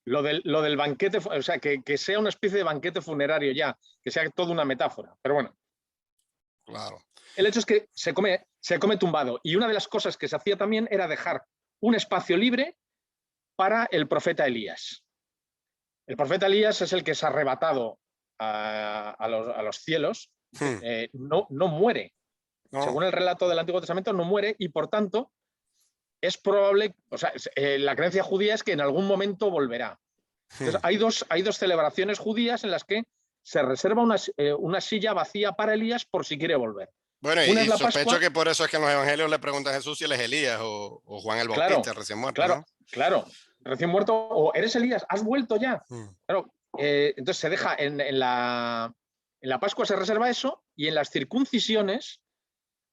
Lo del banquete, o sea, que sea una especie de banquete funerario ya, que sea toda una metáfora. Pero bueno. Claro. El hecho es que se come tumbado. Y una de las cosas que se hacía también era dejar un espacio libre para el profeta Elías. El profeta Elías es el que es arrebatado a los cielos. No muere. No. Según el relato del Antiguo Testamento, no muere y por tanto es probable, o sea, la creencia judía es que en algún momento volverá. Entonces, hay dos celebraciones judías en las que se reserva una silla vacía para Elías por si quiere volver. Bueno, Una es y la sospecho Pascua. que por eso es que en los evangelios le preguntan a Jesús si él es Elías o Juan el Bautista, recién muerto, claro, ¿no? claro. Recién muerto, o eres Elías, has vuelto ya. Claro, entonces se deja en la Pascua se reserva eso, y en las circuncisiones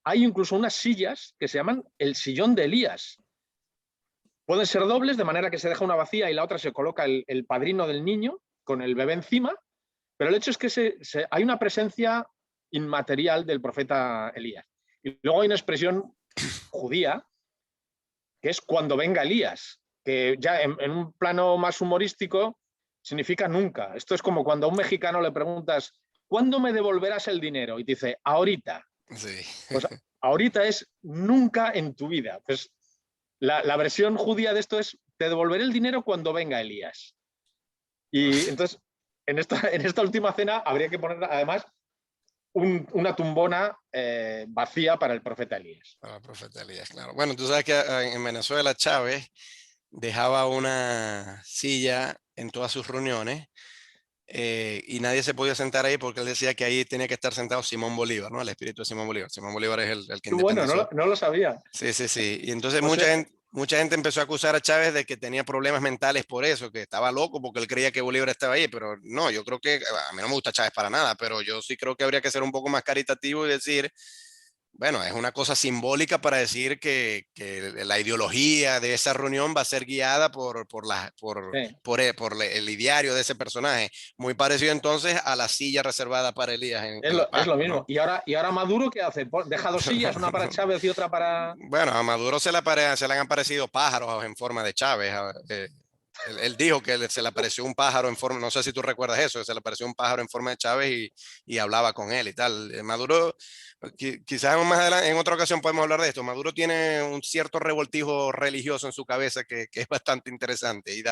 hay incluso unas sillas que se llaman el sillón de Elías. Pueden ser dobles, de manera que se deja una vacía y la otra se coloca el padrino del niño con el bebé encima, pero el hecho es que hay una presencia inmaterial del profeta Elías. Y luego hay una expresión judía que es cuando venga Elías, que ya en un plano más humorístico significa nunca. Esto es como cuando a un mexicano le preguntas, ¿cuándo me devolverás el dinero? Y te dice, ahorita. Sí. Pues ahorita es nunca en tu vida. Pues la versión judía de esto es, te devolveré el dinero cuando venga Elías. Y entonces, en esta última cena habría que poner además una tumbona vacía para el profeta Elías. Para el profeta Elías, claro. Bueno, tú sabes que en Venezuela Chávez dejaba una silla en todas sus reuniones y nadie se podía sentar ahí porque él decía que ahí tenía que estar sentado Simón Bolívar, ¿no? El espíritu de Simón Bolívar. Simón Bolívar es el que Qué bueno, independizó. no lo sabía. Sí, sí, sí. Y entonces O sea, mucha gente empezó a acusar a Chávez de que tenía problemas mentales por eso, que estaba loco porque él creía que Bolívar estaba ahí, pero no, yo creo que, a mí no me gusta Chávez para nada, pero yo sí creo que habría que ser un poco más caritativo y decir, bueno, es una cosa simbólica para decir que la ideología de esa reunión va a ser guiada sí. por el ideario de ese personaje, muy parecido entonces a la silla reservada para Elías en la Es lo Pascua, mismo. ¿no? Y ahora Maduro, ¿qué hace? Deja dos sillas, una para Chávez y otra para... Bueno, a Maduro se le han aparecido pájaros en forma de Chávez. Él dijo que se le apareció un pájaro en forma, no sé si tú recuerdas eso, que se le apareció un pájaro en forma de Chávez y hablaba con él y tal. Maduro, quizás más adelante, en otra ocasión podemos hablar de esto. Maduro tiene un cierto revoltijo religioso en su cabeza que es bastante interesante y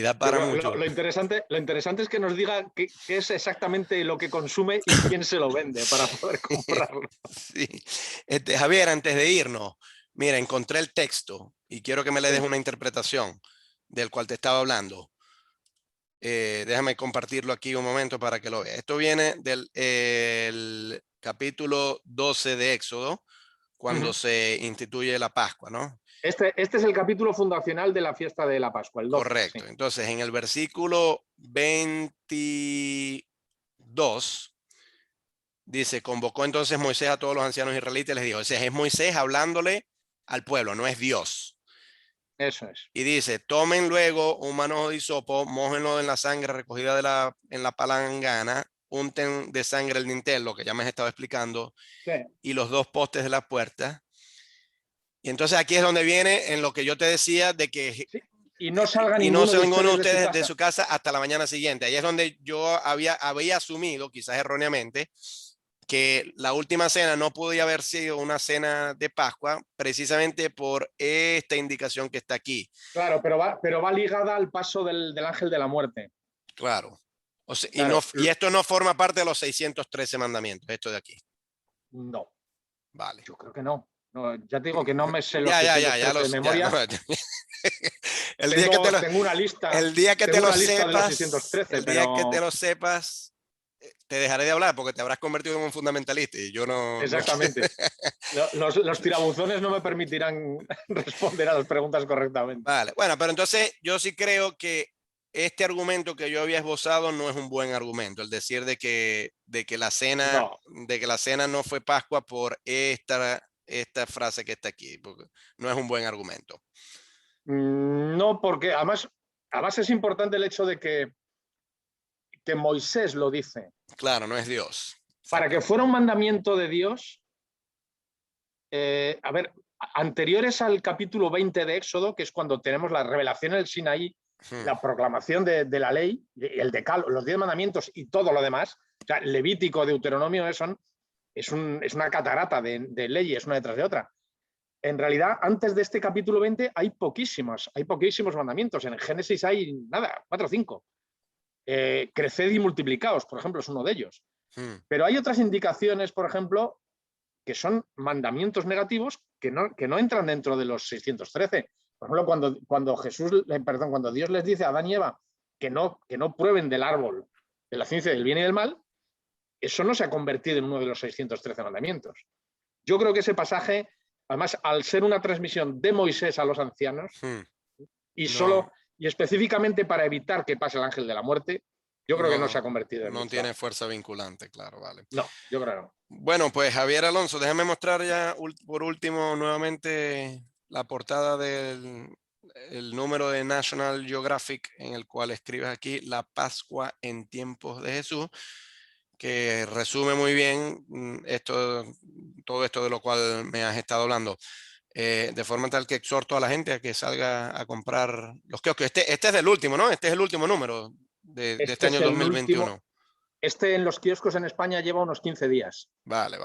da para mucho. Lo interesante es que nos diga qué es exactamente lo que consume y quién se lo vende para poder comprarlo. Sí. Javier, antes de irnos, mira, encontré el texto y quiero que me le des Sí. una interpretación del cual te estaba hablando. Déjame compartirlo aquí un momento para que lo veas. Esto viene del capítulo 12 de Éxodo, cuando se instituye la Pascua, ¿no? Este es el capítulo fundacional de la fiesta de la Pascua, el 12. Sí. Correcto. Entonces, en el versículo 22 dice, convocó entonces Moisés a todos los ancianos israelitas y les dijo, ese es Moisés hablándole al pueblo, no es Dios. Eso es. Y dice, tomen luego un manojo de hisopo, mójenlo en la sangre recogida en la palangana, unten de sangre el dintel, lo que ya me has estado explicando, Sí. y los dos postes de la puerta. Y entonces aquí es donde viene en lo que yo te decía de que Sí. Y no salga y no ninguno se de ninguno de ustedes ustedes de su casa hasta la mañana siguiente. Ahí es donde yo había asumido, quizás erróneamente, que la última cena no podía haber sido una cena de Pascua precisamente por esta indicación que está aquí. Claro, pero va ligada al paso del ángel de la muerte. Claro. O sea, Claro. y esto no forma parte de los 613 mandamientos, esto de aquí. No, Vale. yo creo que no. No, ya te digo que no me sé los Ya 613 lo de ya, memoria. no, El día que te lo, tengo una lista. el día que te Tengo lo una lista de los sepas, 613, el día que pero... te lo sepas, te dejaré de hablar porque te habrás convertido en un fundamentalista y yo no. Exactamente. Los tirabuzones no me permitirán responder a las preguntas correctamente. Vale, bueno, pero entonces yo sí creo que este argumento que yo había esbozado no es un buen argumento, el decir de que la cena, no fue Pascua por esta frase que está aquí, porque no es un buen argumento. No, porque además es importante el hecho de que Moisés lo dice. Claro, no es Dios. Para que fuera un mandamiento de Dios, a ver, anteriores al capítulo 20 de Éxodo, que es cuando tenemos la revelación en el Sinaí, la proclamación de la ley, el decálogo, los 10 mandamientos y todo lo demás, o sea, Levítico, Deuteronomio, es una catarata de leyes una detrás de otra. En realidad, antes de este capítulo 20 hay poquísimos mandamientos. En Génesis hay nada, 4 o 5. Creced y multiplicaos, por ejemplo, es uno de ellos. Pero hay otras indicaciones, por ejemplo, que son mandamientos negativos que no entran dentro de los 613. Por ejemplo, cuando Dios les dice a Adán y Eva que no prueben del árbol de la ciencia del bien y del mal, eso no se ha convertido en uno de los 613 mandamientos. Yo creo que ese pasaje, además, al ser una transmisión de Moisés a los ancianos, y específicamente para evitar que pase el ángel de la muerte, yo creo que no se ha convertido en no tiene fuerza vinculante, claro, vale. No, yo creo que no. Bueno, pues Javier Alonso, déjame mostrar ya por último nuevamente la portada del número de National Geographic en el cual escribes aquí La Pascua en tiempos de Jesús, que resume muy bien todo esto de lo cual me has estado hablando. De forma tal que exhorto a la gente a que salga a comprar los kioscos. Este es del último, ¿no? Este es el último número de este año 2021. En los kioscos en España lleva unos 15 días. Vale.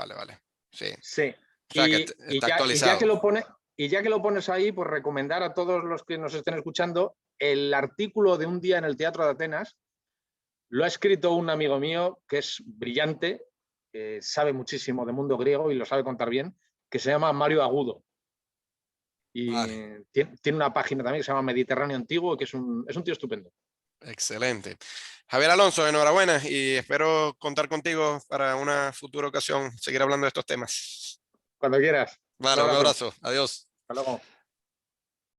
Sí. Sí. O sea, que está actualizado. Ya que lo pones ahí, pues recomendar a todos los que nos estén escuchando el artículo de Un día en el Teatro de Atenas. Lo ha escrito un amigo mío que es brillante, que sabe muchísimo de mundo griego y lo sabe contar bien, que se llama Mario Agudo. Y tiene una página también que se llama Mediterráneo Antiguo, que es un tío estupendo. Excelente. Javier Alonso, enhorabuena y espero contar contigo para una futura ocasión, seguir hablando de estos temas. Cuando quieras. Vale, un abrazo. Adiós. Hasta luego.